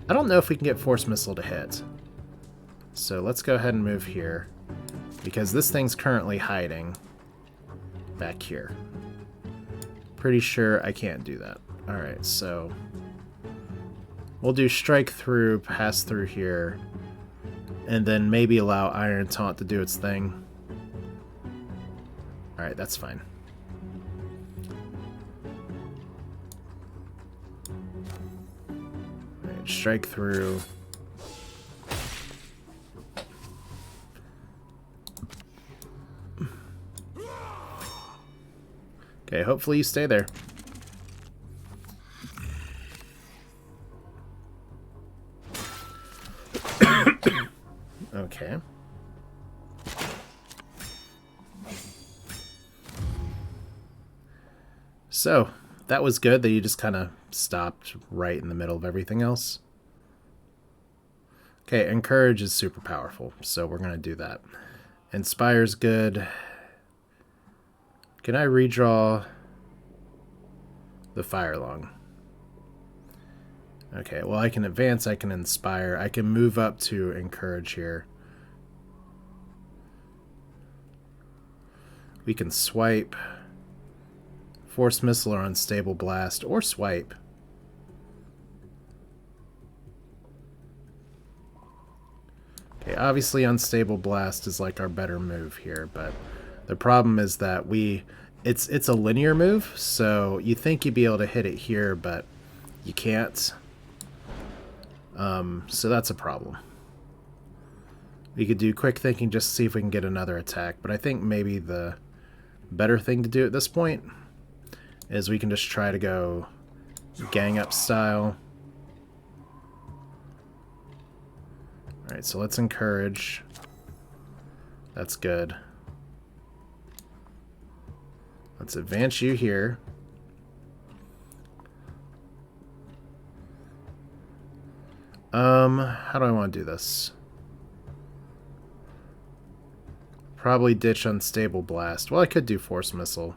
S1: don't know if we can get force missile to hit. So let's go ahead and move here, because this thing's currently hiding back here. Pretty sure I can't do that. Alright, so we'll do strike through, pass through here, and then maybe allow Iron Taunt to do its thing. Alright, that's fine. Strike through. Okay, hopefully you stay there. Okay. So, that was good that you just kind of stopped right in the middle of everything else. Okay, Encourage is super powerful, so we're going to do that. Inspire's good. Can I redraw the Fire Lung? Okay, well I can advance, I can Inspire, I can move up to Encourage here. We can swipe, Force Missile or Unstable Blast, or swipe. Okay, obviously Unstable Blast is like our better move here, but the problem is that it's a linear move, so you think you'd be able to hit it here, but you can't. So that's a problem. We could do Quick Thinking just to see if we can get another attack, but I think maybe the better thing to do at this point is we can just try to go gang up style. Alright, so let's Encourage. That's good. Let's advance you here. How do I want to do this? Probably ditch Unstable Blast. Well, I could do Force Missile.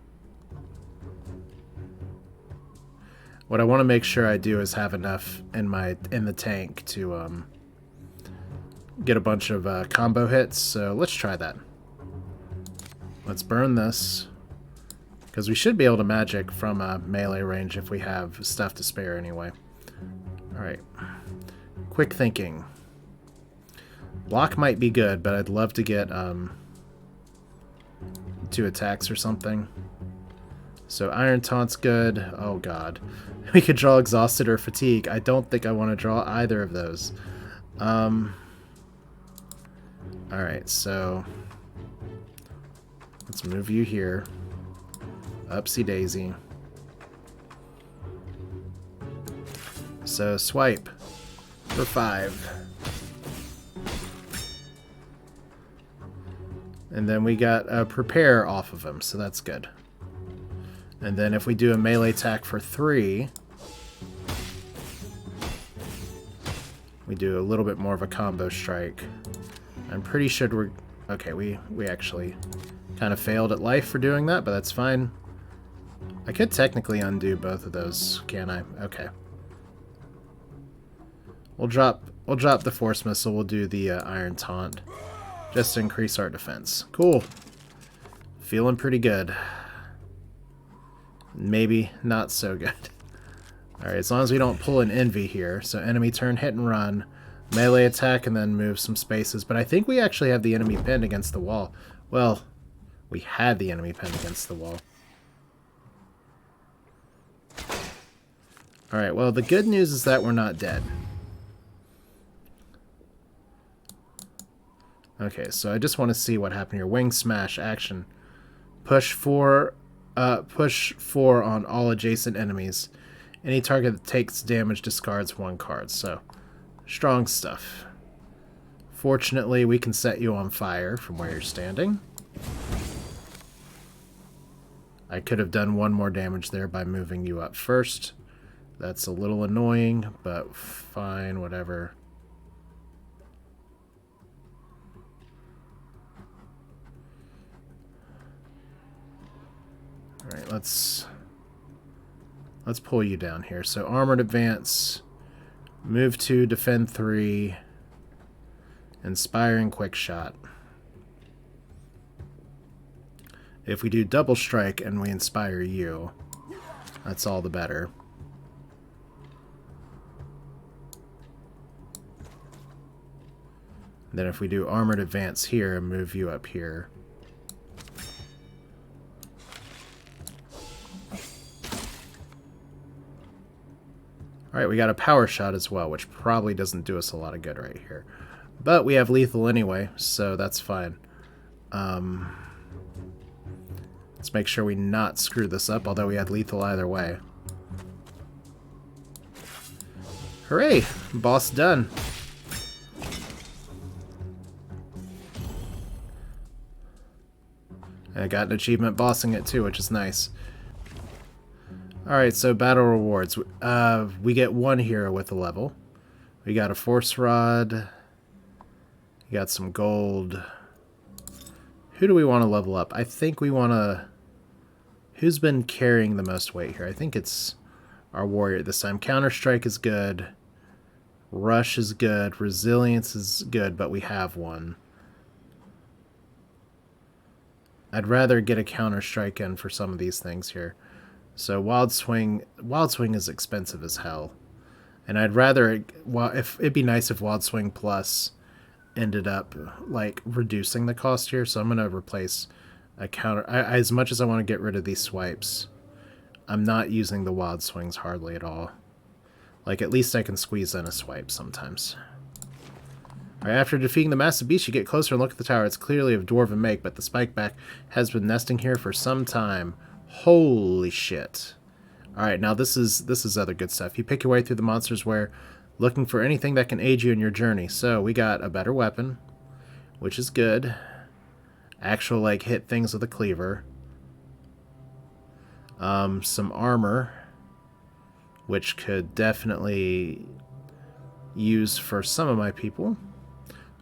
S1: What I want to make sure I do is have enough in the tank to get a bunch of combo hits. So let's try that. Let's burn this, because we should be able to magic from melee range if we have stuff to spare anyway. Alright. Quick Thinking. Block might be good, but I'd love to get 2 attacks or something. So Iron Taunt's good. Oh god. We could draw Exhausted or Fatigue. I don't think I want to draw either of those. Alright, so let's move you here. Upsy daisy. So swipe for 5. And then we got a Prepare off of him, so that's good. And then if we do a melee attack for 3, we do a little bit more of a combo strike. I'm pretty sure we're... Okay, we actually kind of failed at life for doing that, but that's fine. I could technically undo both of those, can I? Okay. We'll drop the Force Missile. We'll do the Iron Taunt, just to increase our defense. Cool. Feeling pretty good. Maybe not so good. Alright, as long as we don't pull an Envy here. So enemy turn, hit and run, melee attack, and then move some spaces. But I think we actually have the enemy pinned against the wall. Well, we had the enemy pinned against the wall. Alright, well, the good news is that we're not dead. Okay, so I just want to see what happened here. Wing Smash, action. Push 4 on all adjacent enemies. Any target that takes damage discards 1 card. So, strong stuff. Fortunately, we can set you on fire from where you're standing. I could have done 1 more damage there by moving you up first. That's a little annoying, but fine, whatever. Alright, let's pull you down here. So Armored Advance, move 2, defend 3, Inspiring Quick Shot. If we do double strike and we inspire you, that's all the better. Then if we do Armored Advance here and move you up here, Alright, we got a power shot as well, which probably doesn't do us a lot of good right here. But we have lethal anyway, so that's fine. Let's make sure we not screw this up, although we had lethal either way. Hooray! Boss done. I got an achievement bossing it too, which is nice. Alright, so battle rewards. We get one hero with a level. We got a force rod. We got some gold. Who do we want to level up? I think we want to... Who's been carrying the most weight here? I think it's our warrior this time. Counter-strike is good. Rush is good. Resilience is good, but we have one. I'd rather get a Counter-strike in for some of these things here. So Wild Swing is expensive as hell. And I'd rather... Well, it'd be nice if Wild Swing Plus ended up, like, reducing the cost here. So I'm going to replace a counter... as much as I want to get rid of these swipes, I'm not using the Wild Swings hardly at all. Like, at least I can squeeze in a swipe sometimes. Alright, after defeating the massive beast, you get closer and look at the tower. It's clearly of dwarven make, but the spikeback has been nesting here for some time. Holy shit. Alright, now this is other good stuff. You pick your way through the monsters where looking for anything that can aid you in your journey. So, we got a better weapon, which is good. Actual, like, hit things with a cleaver. Some armor, which could definitely use for some of my people.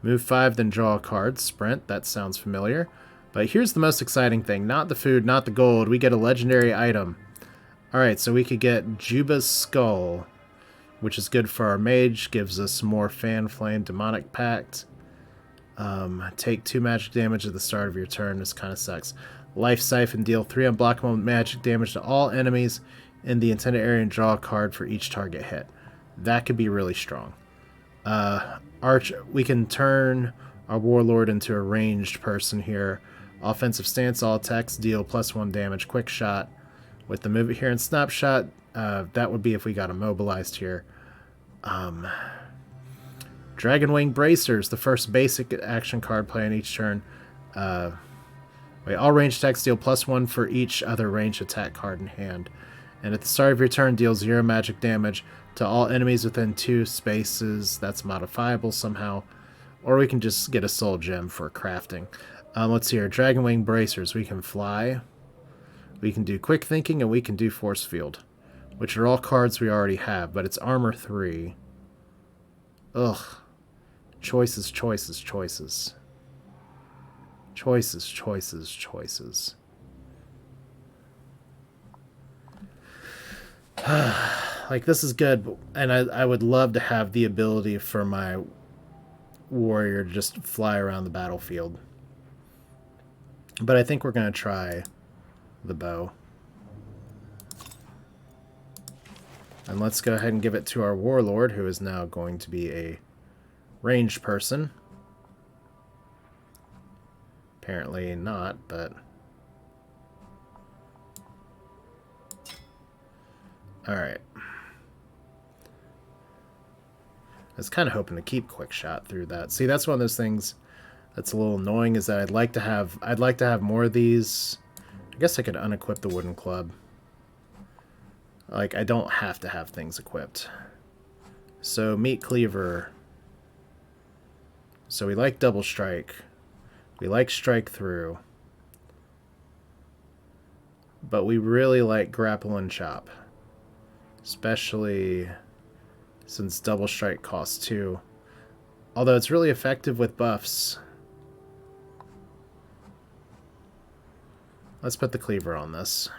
S1: Move 5, then draw a card. Sprint, that sounds familiar. But here's the most exciting thing. Not the food, not the gold. We get a legendary item. Alright, so we could get Juba's Skull, which is good for our mage. Gives us more Fan Flame Demonic Pact. Take 2 magic damage at the start of your turn. This kind of sucks. Life Siphon, deal 3 unblockable magic damage to all enemies in the intended area and draw a card for each target hit. That could be really strong. We can turn our warlord into a ranged person here. Offensive stance, all attacks deal +1 damage. Quick shot with the move it here and snapshot. That would be if we got immobilized here. Dragon Wing Bracers, the first basic action card play on each turn. All ranged attacks deal +1 for each other ranged attack card in hand. And at the start of your turn, deal 0 magic damage to all enemies within 2 spaces. That's modifiable somehow. Or we can just get a soul gem for crafting. Let's see here. Dragon Wing Bracers. We can fly. We can do quick thinking, and we can do force field, which are all cards we already have, but it's armor 3. Ugh. Choices, choices, choices. Choices, choices, choices. Like, this is good, and I would love to have the ability for my warrior to just fly around the battlefield. But I think we're going to try the bow. And let's go ahead and give it to our warlord, who is now going to be a ranged person. Apparently not, but... Alright. I was kind of hoping to keep quick shot through that. See, that's one of those things that's a little annoying, is that I'd like to have more of these. I guess I could unequip the wooden club. Like, I don't have to have things equipped. So, meat cleaver. So we like double strike. We like strike through. But we really like grapple and chop. Especially since double strike costs 2. Although it's really effective with buffs. Let's put the cleaver on this.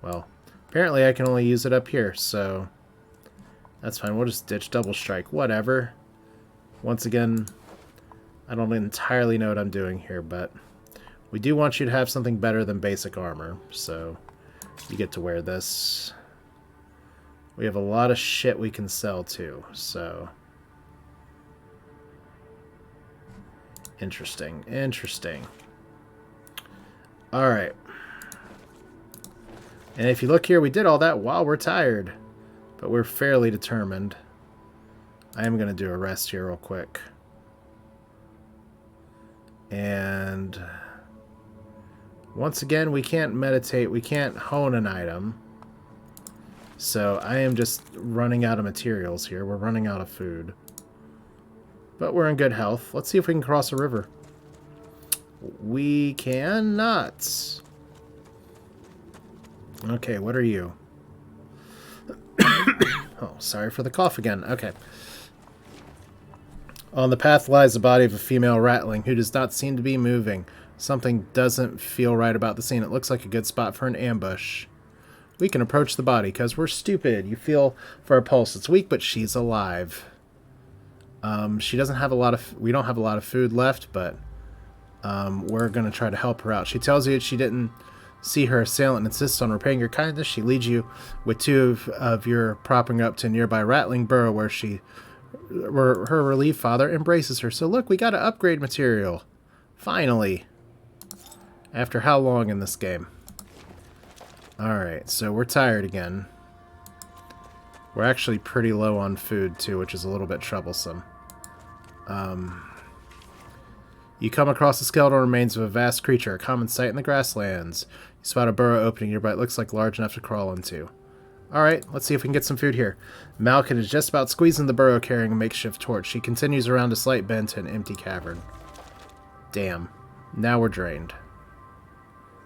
S1: Well, apparently I can only use it up here, so that's fine. We'll just ditch double strike. Whatever. Once again, I don't entirely know what I'm doing here, but we do want you to have something better than basic armor, so you get to wear this. We have a lot of shit we can sell too, so... Interesting, interesting. Alright. And if you look here, we did all that while we're tired. but we're fairly determined. I am going to do a rest here real quick. And once again, we can't meditate. We can't hone an item. So I am just running out of materials here. We're running out of food. But we're in good health. Let's see if we can cross a river. We cannot. Okay, what are you? Oh, sorry for the cough again. Okay. On the path lies the body of a female ratling who does not seem to be moving. Something doesn't feel right about the scene. It looks like a good spot for an ambush. We can approach the body because we're stupid. You feel for her pulse. It's weak, but she's alive. She doesn't have a lot of... We don't have a lot of food left, but we're going to try to help her out. She tells you that she didn't see her assailant and insists on repaying your kindness. She leads you with two of your propping up to a nearby rattling burrow where her relieved father embraces her. So look, we got an upgrade material. Finally. After how long in this game? Alright, so we're tired again. We're actually pretty low on food too, which is a little bit troublesome. You come across the skeletal remains of a vast creature, a common sight in the grasslands. You spot a burrow opening nearby. It looks like large enough to crawl into. Alright, let's see if we can get some food here. Malkin is just about squeezing the burrow carrying a makeshift torch. She continues around a slight bend to an empty cavern. Damn. Now we're drained.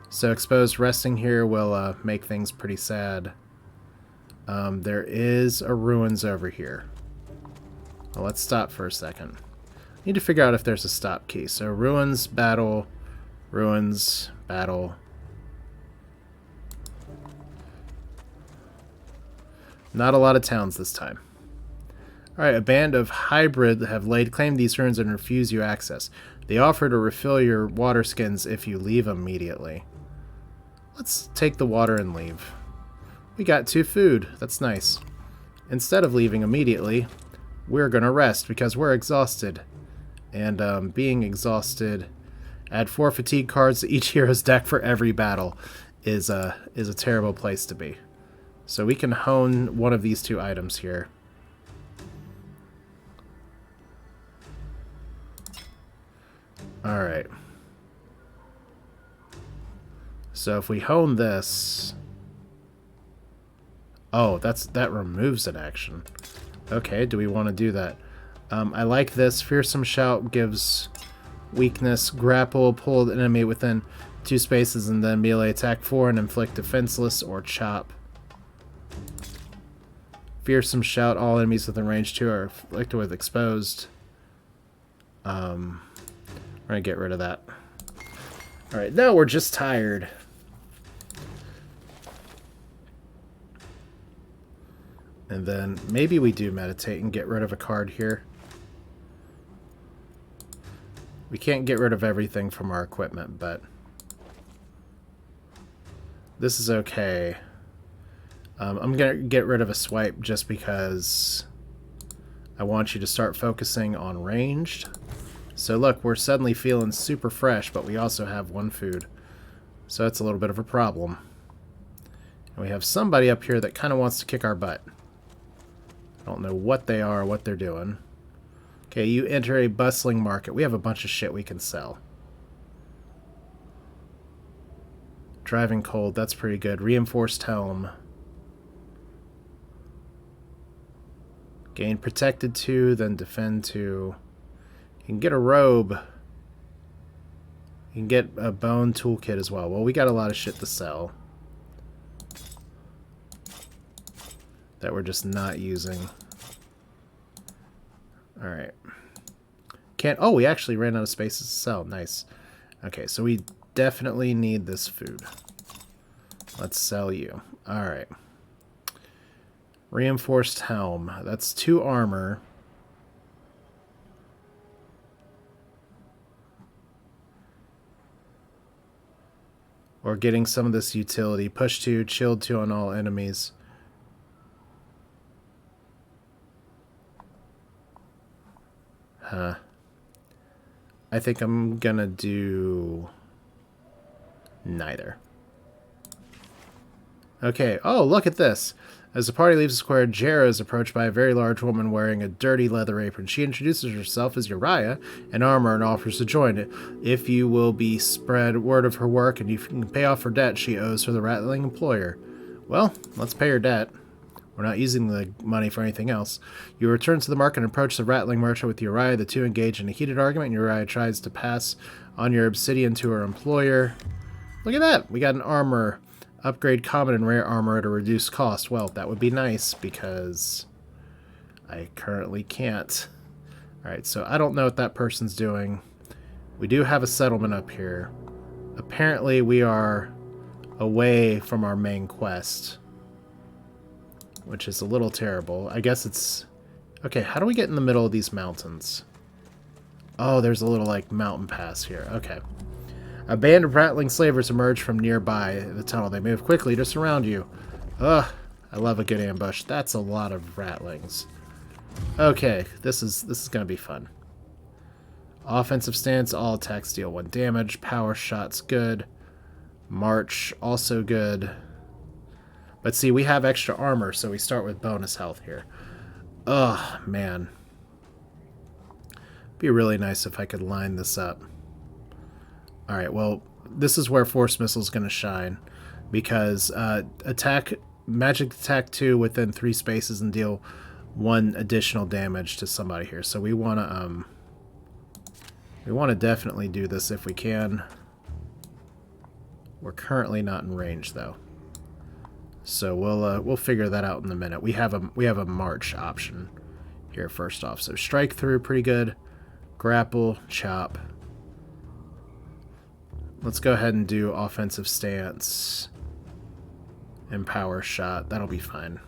S1: So exposed resting here will make things pretty sad. There is a ruins over here. Well, let's stop for a second. Need to figure out if there's a stop key. So ruins, battle, ruins, battle. Not a lot of towns this time. Alright, a band of hybrid have laid claim to these ruins and refuse you access. They offer to refill your water skins if you leave immediately. Let's take the water and leave. We got 2 food. That's nice. Instead of leaving immediately, we're going to rest because we're exhausted. And being exhausted, add 4 fatigue cards to each hero's deck for every battle is a terrible place to be. So we can hone one of these 2 items here. Alright. So if we hone this... Oh, that removes an action. Okay, do we want to do that? I like this. Fearsome Shout gives weakness, grapple, pull the enemy within 2 spaces, and then melee attack 4 and inflict defenseless or chop. Fearsome Shout, all enemies within range 2 are afflicted with exposed. We're going to get rid of that. Alright, now we're just tired. And then maybe we do meditate and get rid of a card here. We can't get rid of everything from our equipment, but this is okay. I'm going to get rid of a swipe just because I want you to start focusing on ranged. So look, we're suddenly feeling super fresh, but we also have 1 food. So that's a little bit of a problem. And we have somebody up here that kind of wants to kick our butt. I don't know what they are or what they're doing. Okay, you enter a bustling market. We have a bunch of shit we can sell. Driving cold, that's pretty good. Reinforced helm. Gain protected 2, then defend 2. You can get a robe. You can get a bone toolkit as well. Well, we got a lot of shit to sell that we're just not using. Alright. Oh, we actually ran out of spaces to sell. Nice. Okay, so we definitely need this food. Let's sell you. Alright. Reinforced helm. That's 2 armor. Or getting some of this utility. Push 2, shield 2 on all enemies. Huh. I think I'm gonna do neither. Okay. Oh, look at this. As the party leaves the square, Jera is approached by a very large woman wearing a dirty leather apron. She introduces herself as Uriah in armor and offers to join. If you will be spread word of her work and you can pay off her debt she owes for the rattling employer. Well, let's pay her debt. We're not using the money for anything else. You return to the market and approach the rattling merchant with Uriah. The two engage in a heated argument, and Uriah tries to pass on your obsidian to her employer. Look at that! We got an armor. Upgrade common and rare armor at a reduced cost. Well, that would be nice because I currently can't. Alright, so I don't know what that person's doing. We do have a settlement up here. Apparently we are away from our main quest, which is a little terrible. I guess it's... Okay, how do we get in the middle of these mountains? Oh, there's a little, like, mountain pass here. Okay. A band of rattling slavers emerge from nearby the tunnel. They move quickly to surround you. Ugh, I love a good ambush. That's a lot of rattlings. Okay, this is going to be fun. Offensive stance, all attacks deal 1 damage. Power shots, good. March, also good. But see, we have extra armor, so we start with bonus health here. Ugh, man. Be really nice if I could line this up. Alright, well, this is where Force Missile is going to shine. Because magic attack 2 within 3 spaces and deal 1 additional damage to somebody here. So we want to definitely do this if we can. We're currently not in range though. So we'll figure that out in a minute. We have a march option here first off. So strike through, pretty good. Grapple, chop. Let's go ahead and do offensive stance and power shot. That'll be fine.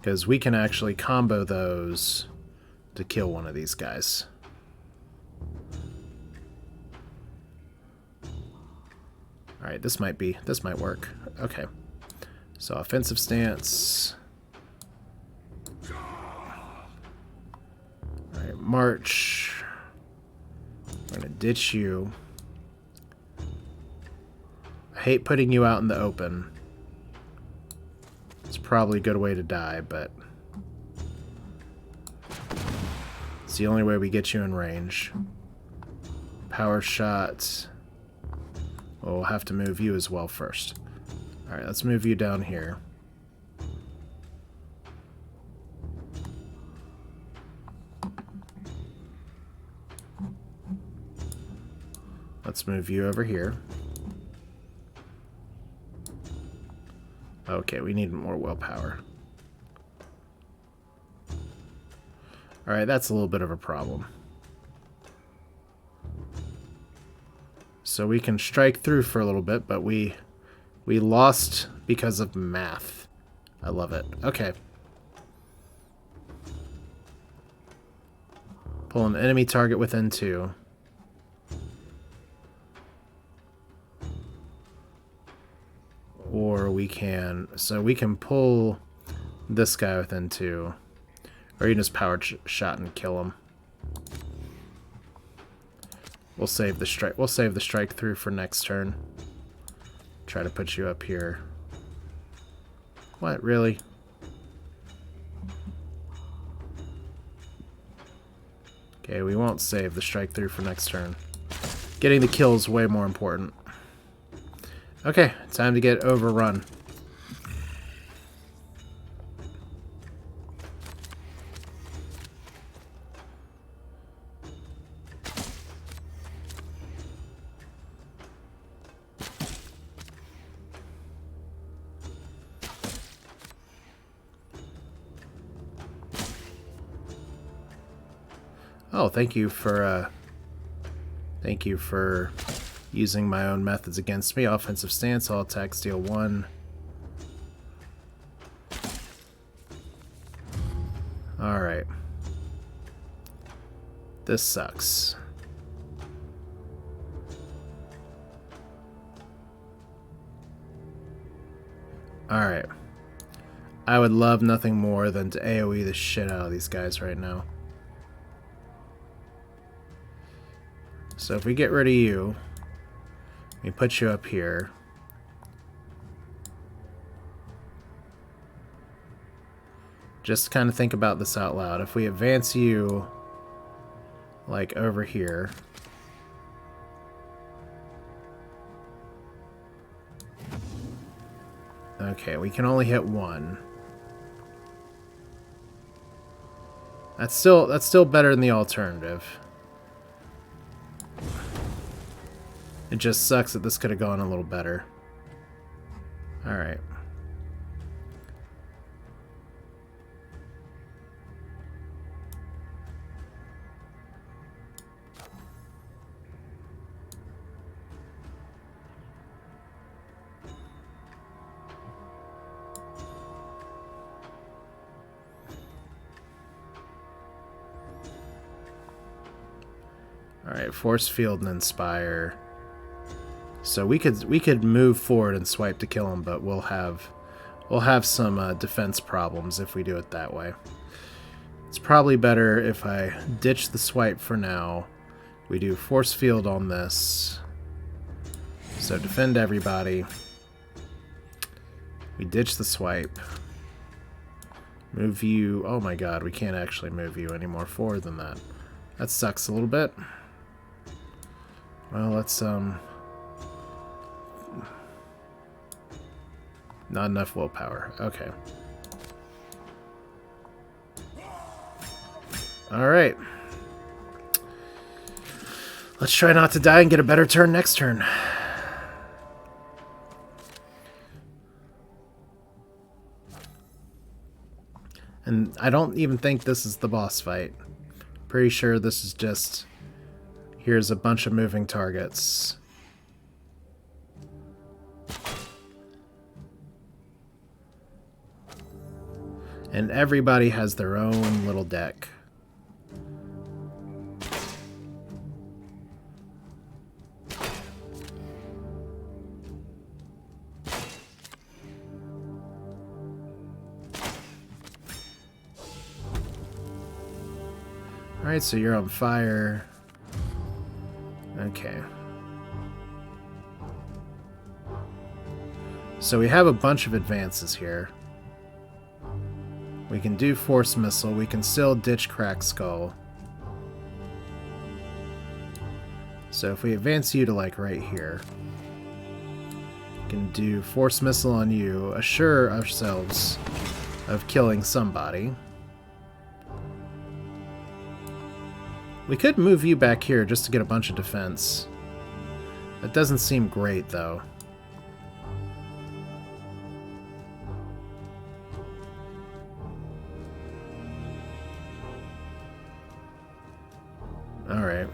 S1: Because we can actually combo those to kill one of these guys. Alright, this might work. Okay. So offensive stance. Alright, march. We're gonna ditch you. I hate putting you out in the open. It's probably a good way to die, but it's the only way we get you in range. Power shot. Well, we'll have to move you as well first. Alright, let's move you down here. Let's move you over here. Okay, we need more willpower. Alright, that's a little bit of a problem. So we can strike through for a little bit, but we lost because of math. I love it. Okay. Pull an enemy target within 2. Or we can... So we can pull this guy within 2. Or you can just power shot and kill him. We'll save the strike. We'll save the strike through for next turn. Try to put you up here. What, really? Okay, we won't save the strike through for next turn. Getting the kill is way more important. Okay, time to get overrun. Oh, thank you for using my own methods against me. Offensive stance, all attacks deal 1. Alright. This sucks. Alright. I would love nothing more than to AoE the shit out of these guys right now. So if we get rid of you, we put you up here. Just kind of think about this out loud. If we advance you, like, over here... Okay, we can only hit one. That's still better than the alternative. It just sucks that this could have gone a little better. Alright. Alright, force field and inspire. So we could move forward and swipe to kill him, but we'll have some defense problems if we do it that way. It's probably better if I ditch the swipe for now. We do force field on this. So defend everybody. We ditch the swipe. Move you. Oh my god, we can't actually move you any more forward than that. That sucks a little bit. Well, let's, not enough willpower. Okay. Alright. Let's try not to die and get a better turn next turn. And I don't even think this is the boss fight. Pretty sure this is just... Here's a bunch of moving targets. And everybody has their own little deck. Alright, so you're on fire. Okay. So we have a bunch of advances here. We can do Force Missile. We can still ditch Crack Skull. So if we advance you to, like, right here, we can do Force Missile on you, assure ourselves of killing somebody. We could move you back here just to get a bunch of defense. That doesn't seem great, though. Alright.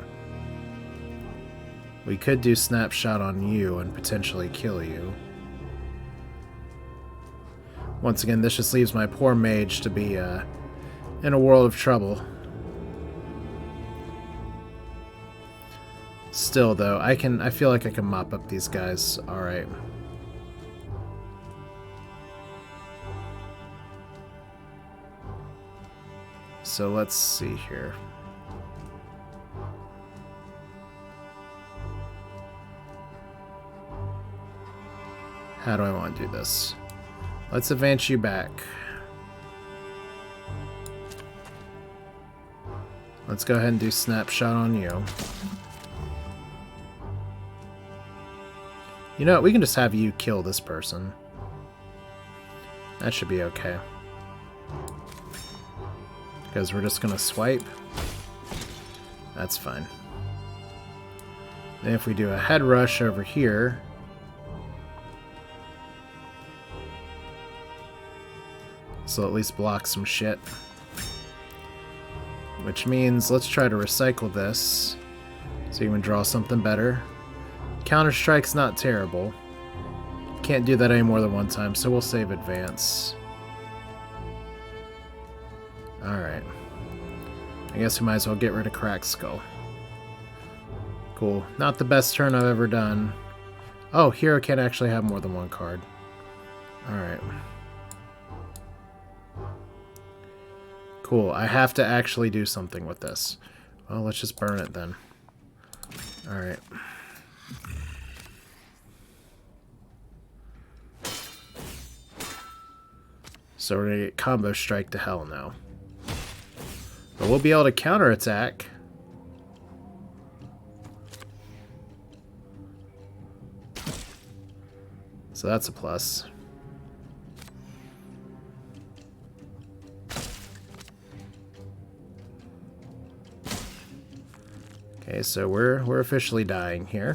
S1: We could do Snapshot on you and potentially kill you. Once again, this just leaves my poor mage to be in a world of trouble. Still, though, I feel like I can mop up these guys. Alright. So let's see here. How do I want to do this? Let's advance you back. Let's go ahead and do Snapshot on you. You know what? We can just have you kill this person. That should be okay. Because we're just going to swipe. That's fine. Then if we do a head rush over here... So at least block some shit. Which means let's try to recycle this. So you can draw something better. Counter-Strike's not terrible. Can't do that any more than one time, so we'll save advance. Alright. I guess we might as well get rid of Crack Skull. Cool. Not the best turn I've ever done. Oh, hero can't actually have more than one card. Alright. Cool. I have to actually do something with this. Well, let's just burn it then. Alright. So we're going to get combo strike to hell now. But we'll be able to counterattack. So that's a plus. Okay, so we're officially dying here.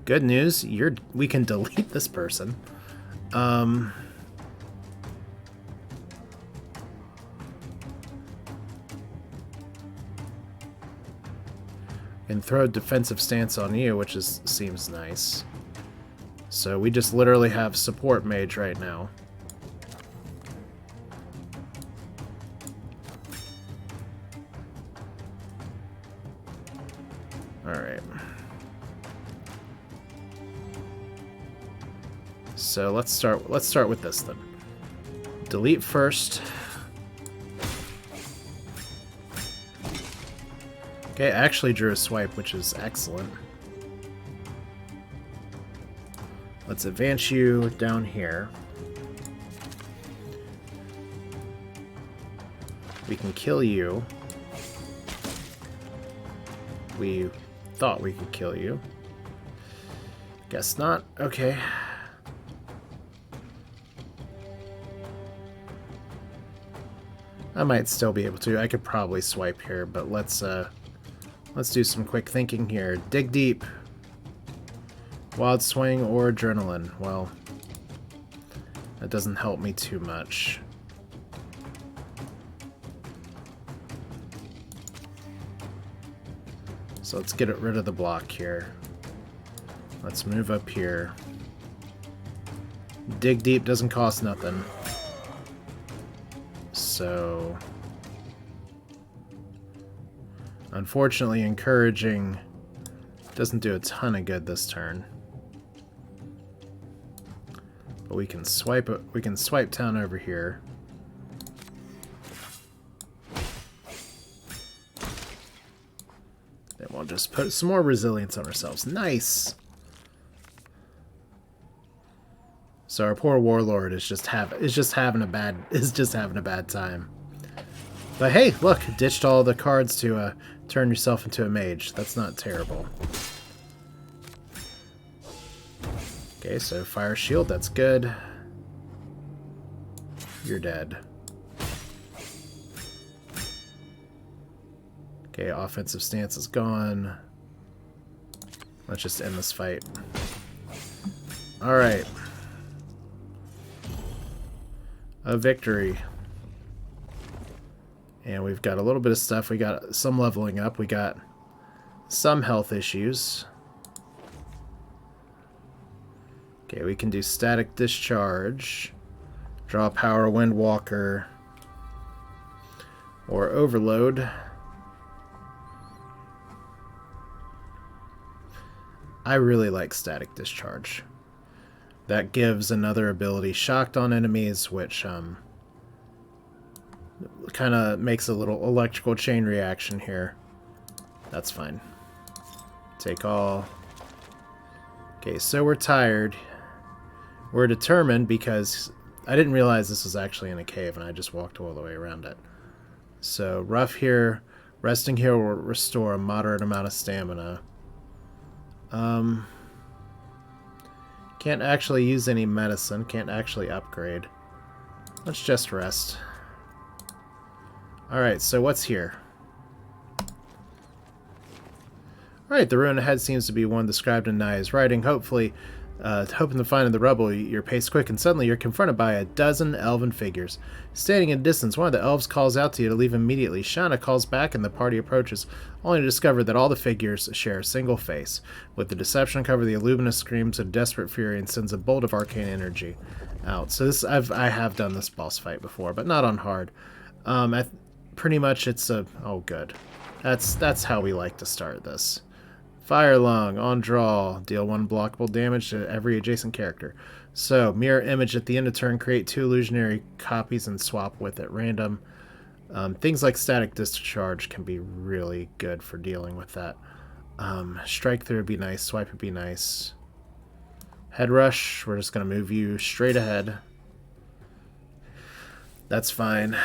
S1: Good news, we can delete this person. And throw a defensive stance on you, which seems nice. So we just literally have support mage right now. Alright. So let's start with this then. Delete first. Okay, I actually drew a swipe, which is excellent. Let's advance you down here. We can kill you. We thought we could kill you. Guess not. Okay. I might still be able to. I could probably swipe here, but let's do some quick thinking here. Dig deep. Wild swing or adrenaline. Well, that doesn't help me too much. So let's get rid of the block here. Let's move up here. Dig deep doesn't cost nothing. So, unfortunately, encouraging doesn't do a ton of good this turn. But we can swipe it. We can swipe down over here. Then we'll just put some more resilience on ourselves. Nice. So our poor warlord is just having a bad time. But hey, look, ditched all the cards to turn yourself into a mage. That's not terrible. Okay, so fire shield, that's good. You're dead. Okay, offensive stance is gone. Let's just end this fight. Alright. A victory. And we've got a little bit of stuff. We got some leveling up. We got some health issues. Okay, we can do static discharge, draw power windwalker, or overload. I really like static discharge. That gives another ability, shocked on enemies, which kind of makes a little electrical chain reaction here. That's fine. Take all. Okay, so we're tired. We're determined because I didn't realize this was actually in a cave and I just walked all the way around it. So rough here. Resting here will restore a moderate amount of stamina. Can't actually use any medicine. Can't actually upgrade. Let's just rest. Alright, so what's here? Alright, the ruin ahead seems to be one described in Naya's writing. Hopefully, hoping to find in the rubble, your pace quick, and suddenly you're confronted by a dozen elven figures. Standing in distance, one of the elves calls out to you to leave immediately. Shana calls back and the party approaches, only to discover that all the figures share a single face. With the deception cover, the Illuminous screams in desperate fury and sends a bolt of arcane energy out. So this, I have done this boss fight before, but not on hard. Pretty much it's a... oh, good. That's how we like to start this. Fire Lung, on draw, deal 1 blockable damage to every adjacent character. So, mirror image at the end of turn, create 2 illusionary copies and swap with at random. Things like static discharge can be really good for dealing with that. Strike through would be nice, swipe would be nice. Head rush, we're just going to move you straight ahead. That's fine.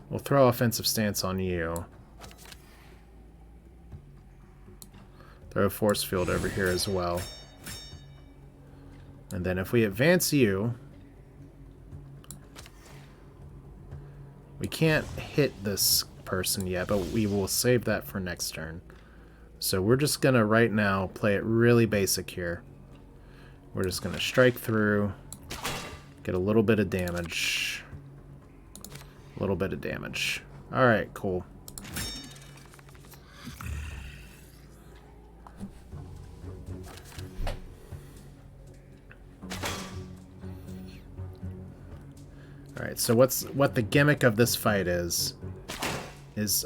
S1: We'll throw offensive stance on you. Throw a force field over here as well. And then if we advance you... We can't hit this person yet, but we will save that for next turn. So we're just going to, right now, play it really basic here. We're just going to strike through, get a little bit of damage. A little bit of damage. Alright, cool. Alright, so what the gimmick of this fight is...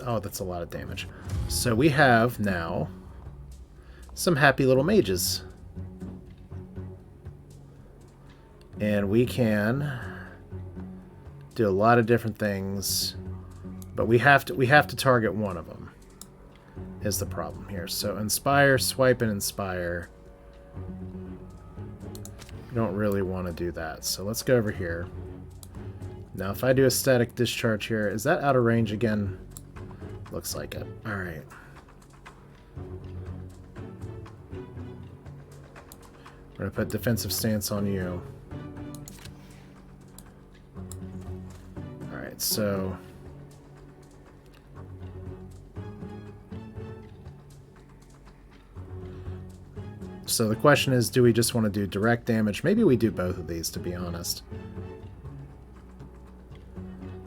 S1: Oh, that's a lot of damage. So we have now some happy little mages. And we can do a lot of different things, but we have to target one of them is the problem here. So inspire, swipe and inspire. We don't really want to do that. So let's go over here. Now if I do a static discharge here, is that out of range again? Looks like it. Alright. We're going to put defensive stance on you. Alright, so... So the question is, do we just want to do direct damage? Maybe we do both of these, to be honest.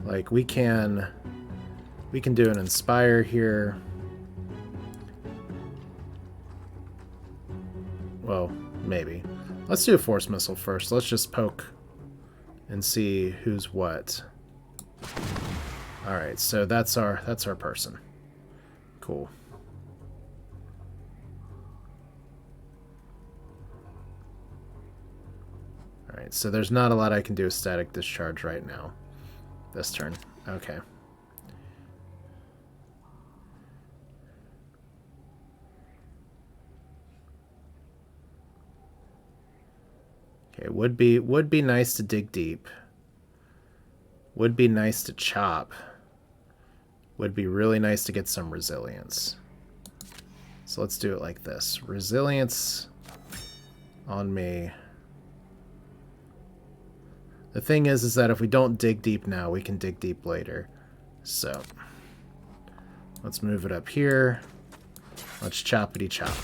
S1: Like, we can do an inspire here. Well, maybe. Let's do a force missile first. Let's just poke and see who's what. Alright, so that's our person. Cool. Alright, so there's not a lot I can do with static discharge right now. This turn. Okay. Okay, would be nice to dig deep. Would be nice to chop. Would be really nice to get some resilience. So let's do it like this. Resilience on me. The thing is that if we don't dig deep now, we can dig deep later. So let's move it up here. Let's choppity chop.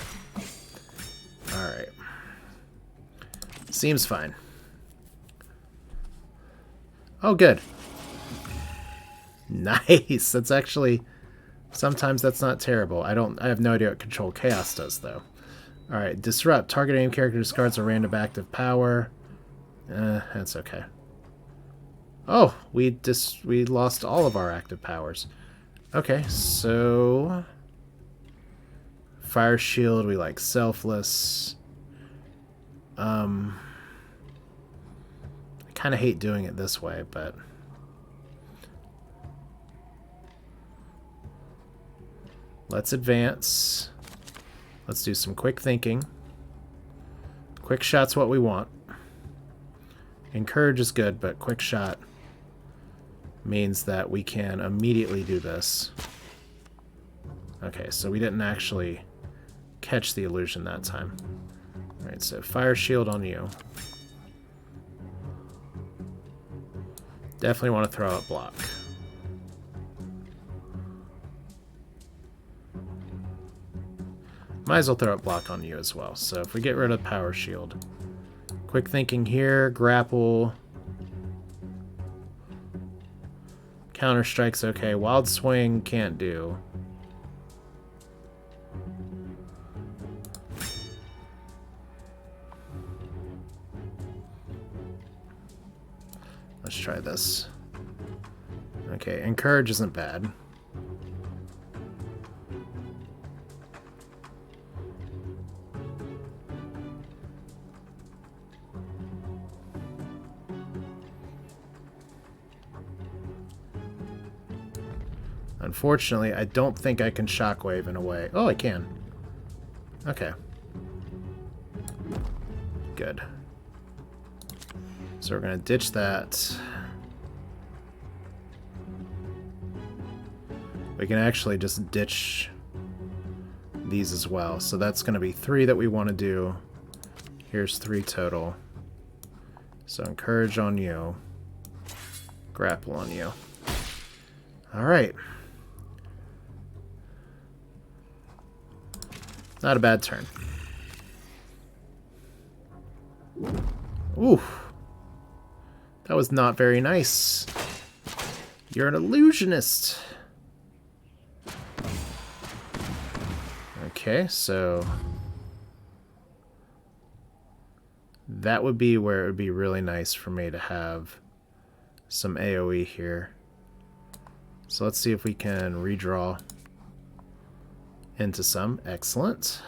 S1: Alright. Seems fine. Oh, good. Nice. That's actually... Sometimes that's not terrible. I have no idea what Control Chaos does, though. Alright, Disrupt. Target aim character discards a random active power. That's okay. Oh, we lost all of our active powers. Okay, so... Fire Shield, we like Selfless. I kind of hate doing it this way, but... Let's advance. Let's do some quick thinking. Quick shot's what we want. Encourage is good, but quick shot means that we can immediately do this. Okay, so we didn't actually catch the illusion that time. Alright, so Fire Shield on you. Definitely want to throw out block. Might as well throw out block on you as well. So if we get rid of Power Shield. Quick thinking here, grapple. Counter strike's okay. Wild swing can't do. Let's try this. Okay, encourage isn't bad. Unfortunately, I don't think I can shockwave in a way. Oh, I can. Okay. Good. So we're going to ditch that. We can actually just ditch these as well. So that's going to be 3 that we want to do. Here's 3 total. So encourage on you. Grapple on you. Alright. Not a bad turn. Ooh. That was not very nice. You're an illusionist. Okay, so that would be where it would be really nice for me to have some AoE here. So let's see if we can redraw into some. Excellent.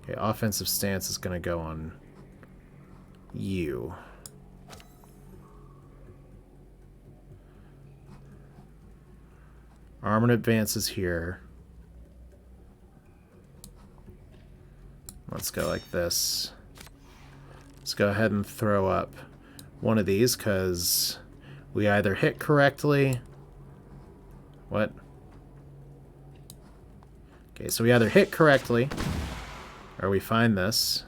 S1: Okay, offensive stance is going to go on you. Armored advances here. Let's go like this. Let's go ahead and throw up one of these because we either hit correctly. What? Okay, so we either hit correctly or we find this.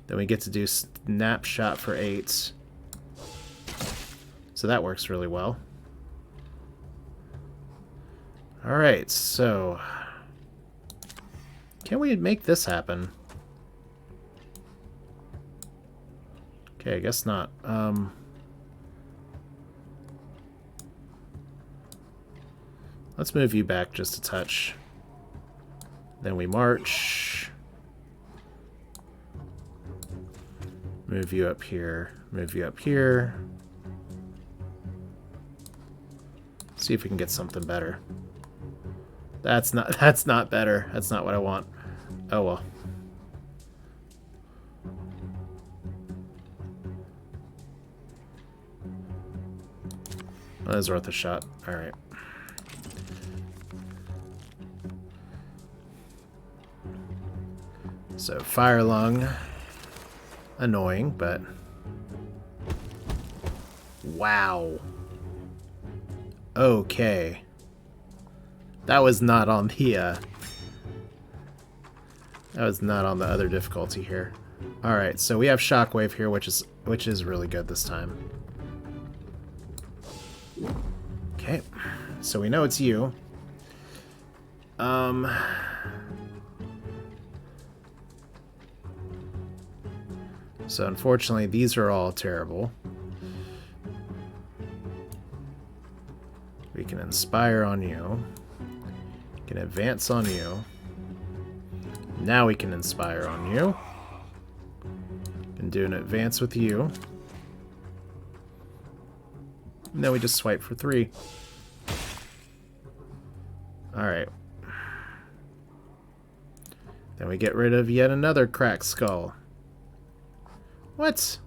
S1: Then we get to do snapshot for 8. So that works really well. Alright, so can we make this happen? Okay, I guess not. Let's move you back just a touch. Then we march. Move you up here. Move you up here. See if we can get something better. That's not better. That's not what I want. Oh well. That was worth a shot. Alright. So fire lung. Annoying, but wow. Okay. That was not on the that was not on the other difficulty here. Alright, so we have shockwave here, which is really good this time. Okay. So we know it's you. So unfortunately these are all terrible. We can inspire on you. Can advance on you. Now we can inspire on you. Can do an advance with you. And then we just swipe for 3. Alright. Then we get rid of yet another cracked skull. What?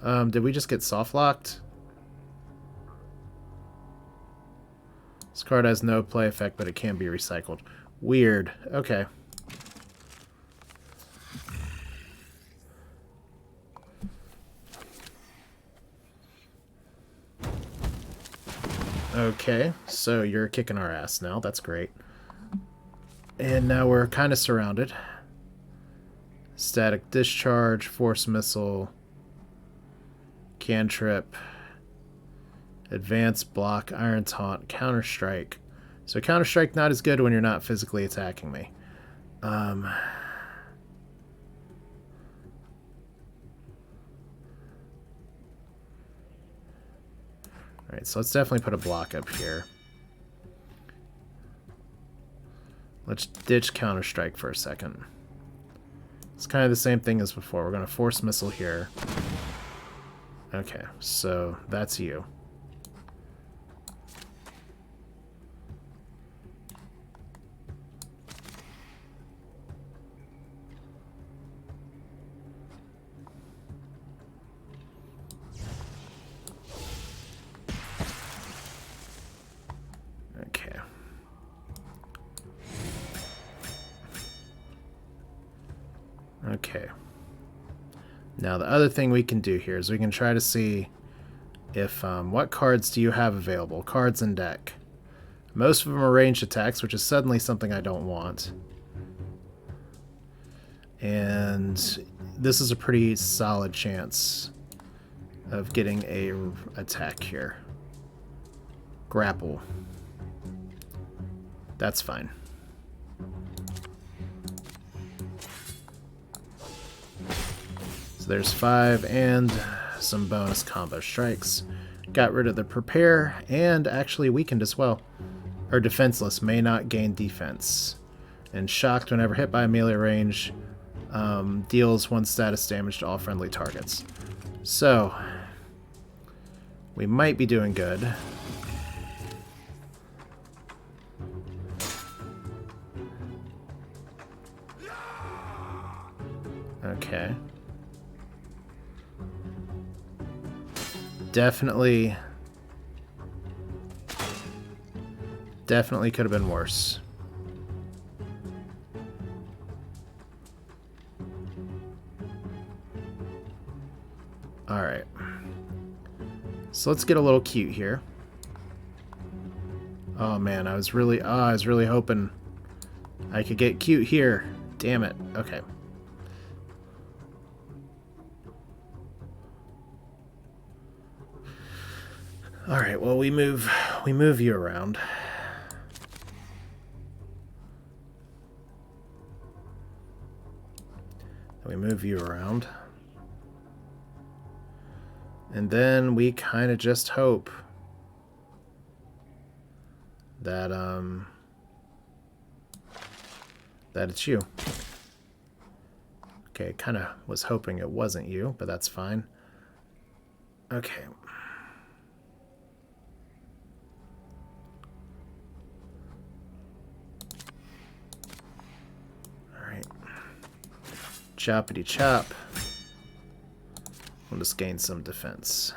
S1: Did we just get soft locked? This card has no play effect, but it can be recycled. Weird. Okay. Okay, so you're kicking our ass now. That's great. And now we're kind of surrounded. Static discharge, force missile, cantrip, advance, block, iron taunt, counter strike. So counter strike not as good when you're not physically attacking me. Alright, so let's definitely put a block up here. Let's ditch counter strike for a second. It's kind of the same thing as before. We're going to force missile here. Okay, so that's you. Okay. Now the other thing we can do here is we can try to see if what cards do you have available? Cards in deck. Most of them are ranged attacks, which is suddenly something I don't want. And this is a pretty solid chance of getting a attack here. Grapple. That's fine. So there's 5 and some bonus combo strikes. Got rid of the prepare and actually weakened as well. Or defenseless, may not gain defense. And shocked whenever hit by melee range, deals 1 status damage to all friendly targets. So, we might be doing good. Okay. Definitely could have been worse. Alright. So let's get a little cute here. Oh man, I was really hoping I could get cute here. Damn it. Okay. Alright, well we move you around. We move you around. And then we kind of just hope that that it's you. Okay, kind of was hoping it wasn't you, but that's fine. Okay. Choppity chop. We'll just gain some defense.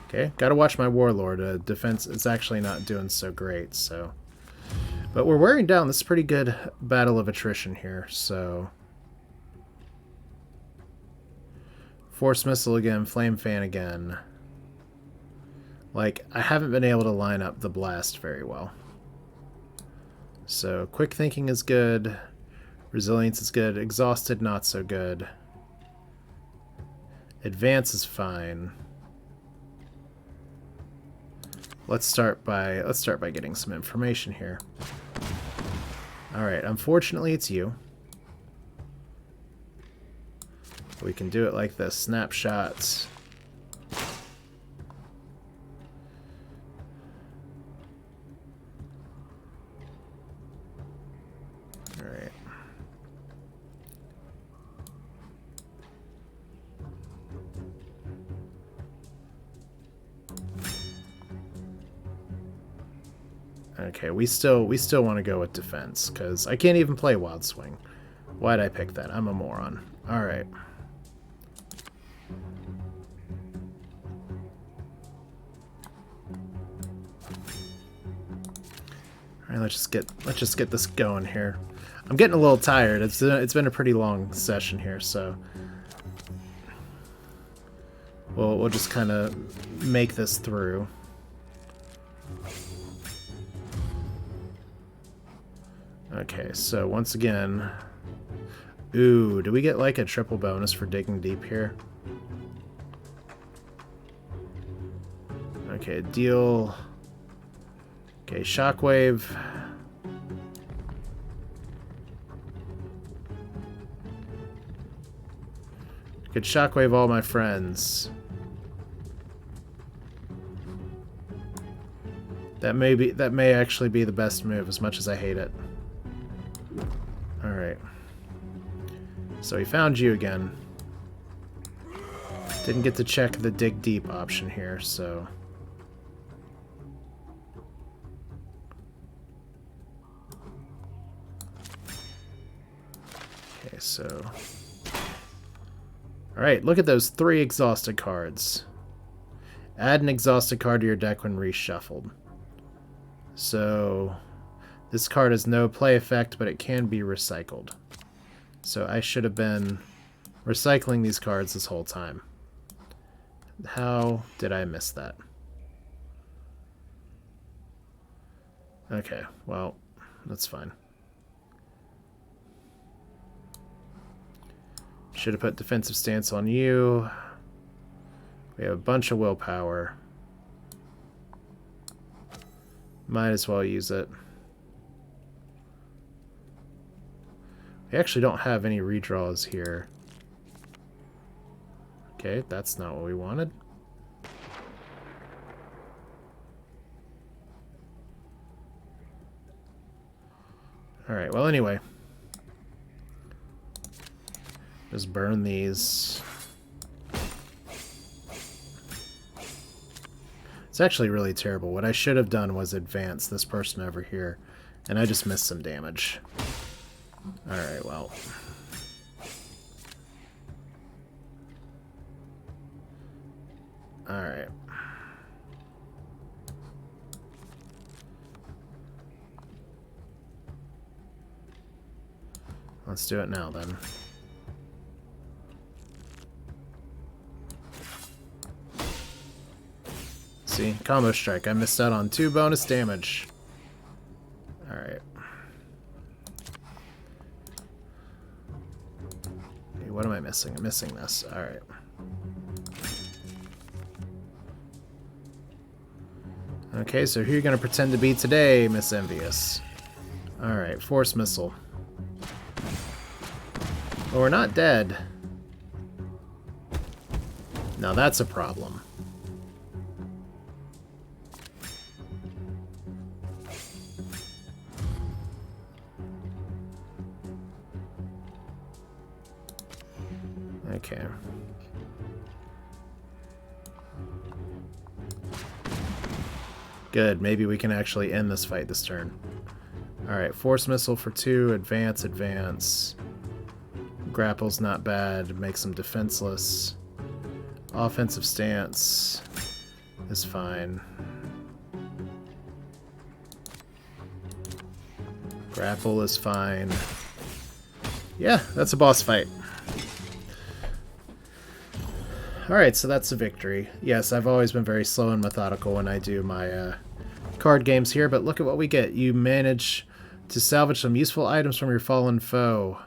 S1: Okay, gotta watch my warlord. Defense is actually not doing so great, so. But we're wearing down. This is a pretty good battle of attrition here, so. Force missile again, flame fan again. Like, I haven't been able to line up the blast very well. So, quick thinking is good. Resilience is good. Exhausted, not so good. Advance is fine. Let's start by getting some information here. Alright, unfortunately it's you. We can do it like this. Snapshots. Alright. Okay, we still want to go with defense, because I can't even play Wild Swing. Why'd I pick that? I'm a moron. Alright. Alright, let's just get this going here. I'm getting a little tired. It's been a pretty long session here, so we'll just kind of make this through. Okay, so once again, ooh, do we get like a triple bonus for digging deep here? Okay, deal. Okay, shockwave. Could shockwave all my friends. That may actually be the best move, as much as I hate it. Alright. So he found you again. Didn't get to check the dig deep option here, so. Okay, so. Alright, look at those 3 exhausted cards. Add an exhausted card to your deck when reshuffled. So this card has no play effect, but it can be recycled. So I should have been recycling these cards this whole time. How did I miss that? Okay, well, that's fine. Should have put defensive stance on you. We have a bunch of willpower. Might as well use it. We actually don't have any redraws here. Okay, that's not what we wanted. Alright, well anyway. Just burn these. It's actually really terrible. What I should have done was advance this person over here, and I just missed some damage. Alright, well. Alright. Let's do it now, then. See? Combo strike. I missed out on 2 bonus damage. Alright. Hey, what am I missing? I'm missing this. Alright. Okay, so who are you going to pretend to be today, Miss Envious? Alright, Force Missile. Well, we're not dead. Now that's a problem. Okay. Good, maybe we can actually end this fight this turn. Alright, Force Missile for 2, advance, advance. Grapple's not bad, makes them defenseless. Offensive stance is fine. Grapple is fine. Yeah, that's a boss fight. Alright, so that's a victory. Yes, I've always been very slow and methodical when I do my card games here, but look at what we get. You manage to salvage some useful items from your fallen foe.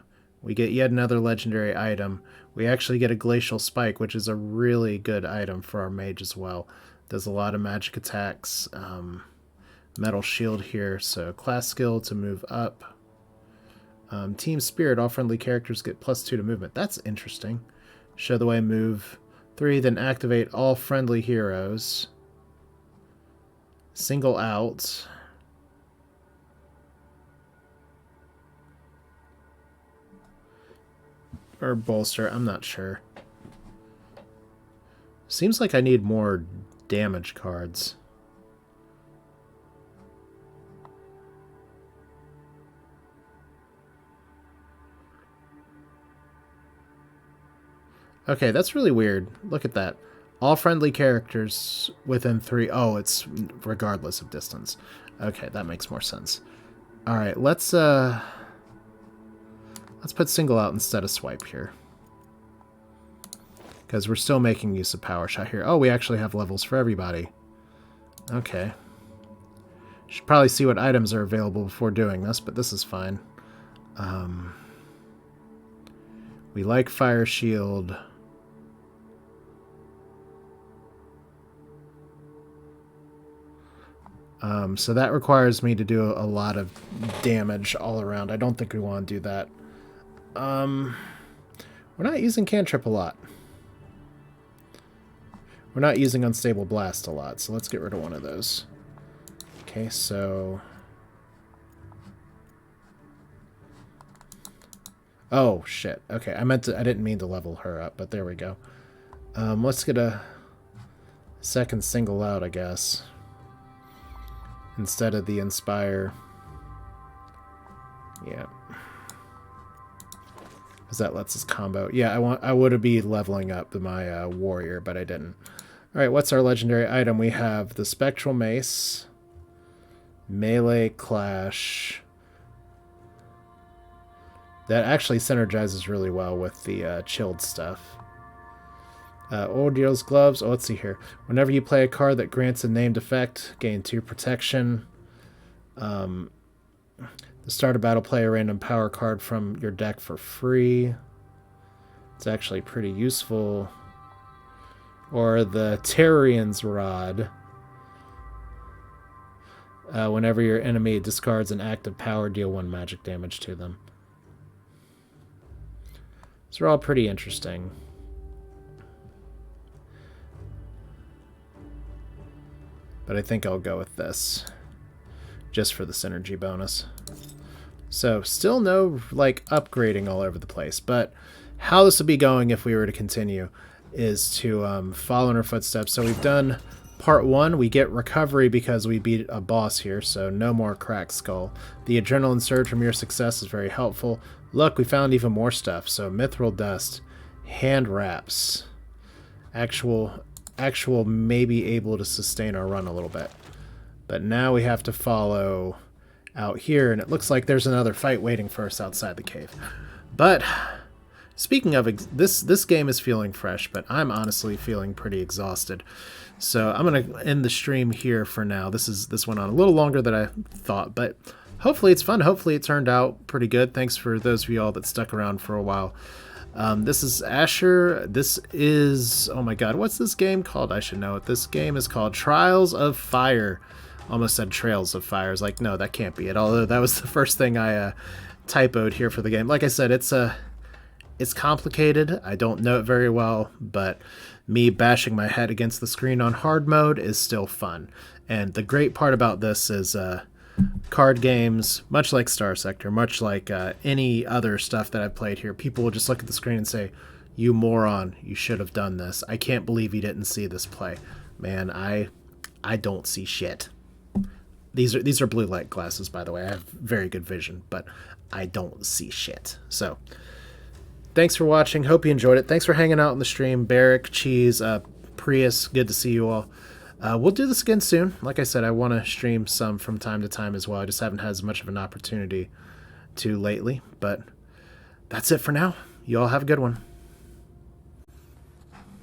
S1: We get yet another legendary item. We actually get a Glacial Spike, which is a really good item for our mage as well. Does a lot of magic attacks. Metal Shield here, so class skill to move up. Team Spirit, all friendly characters get +2 to movement. That's interesting. Show the way, move 3, then activate all friendly heroes. Single out. Or bolster, I'm not sure. Seems like I need more damage cards. Okay, that's really weird. Look at that. All friendly characters within 3... Oh, it's regardless of distance. Okay, that makes more sense. Alright, let's put single out instead of swipe here. Because we're still making use of Power Shot here. Oh, we actually have levels for everybody. Okay. Should probably see what items are available before doing this, but this is fine. We like Fire Shield. So that requires me to do a lot of damage all around. I don't think we want to do that. We're not using Cantrip a lot. We're not using Unstable Blast a lot, so let's get rid of one of those. Okay, so... Oh, shit. Okay, I didn't mean to level her up, but there we go. Let's get a second single out, I guess. Instead of the Inspire. Yeah. Because that lets us combo. Yeah, I would be leveling up my warrior, but I didn't. Alright, what's our legendary item? We have the Spectral Mace, Melee clash. That actually synergizes really well with the chilled stuff. Ordeal's gloves. Oh, let's see here. Whenever you play a card that grants a named effect, gain 2 protection. The start of battle, play a random power card from your deck for free. It's actually pretty useful. Or the Terrian's Rod. Whenever your enemy discards an active power, deal 1 magic damage to them. These are all pretty interesting. But I think I'll go with this, just for the synergy bonus. So, still no, like, upgrading all over the place, but how this would be going if we were to continue is to follow in our footsteps. So we've done part 1. We get recovery because we beat a boss here, so no more cracked skull. The adrenaline surge from your success is very helpful. Look, we found even more stuff. So mithril dust, hand wraps, actual maybe able to sustain our run a little bit. But now we have to follow out here, and it looks like there's another fight waiting for us outside the cave. But speaking of this game is feeling fresh, but I'm honestly feeling pretty exhausted. So I'm gonna end the stream here for now. This went on a little longer than I thought, but hopefully it's fun. Hopefully it turned out pretty good. Thanks for those of you all that stuck around for a while. This is Asher. This is, oh my god, what's this game called? I should know it. This game is called Trials of Fire. Almost said Trails of Fire. I was like, no, that can't be it. Although that was the first thing I typoed here for the game. Like I said, it's complicated. I don't know it very well, but me bashing my head against the screen on hard mode is still fun. And the great part about this is card games, much like Star Sector, much like any other stuff that I've played here, people will just look at the screen and say, "You moron, you should have done this. I can't believe you didn't see this play." Man, I don't see shit. These are blue light glasses, by the way. I have very good vision, but I don't see shit. So, thanks for watching. Hope you enjoyed it. Thanks for hanging out on the stream. Barrick, Cheese, Prius, good to see you all. We'll do this again soon. Like I said, I want to stream some from time to time as well. I just haven't had as much of an opportunity to lately. But that's it for now. You all have a good one.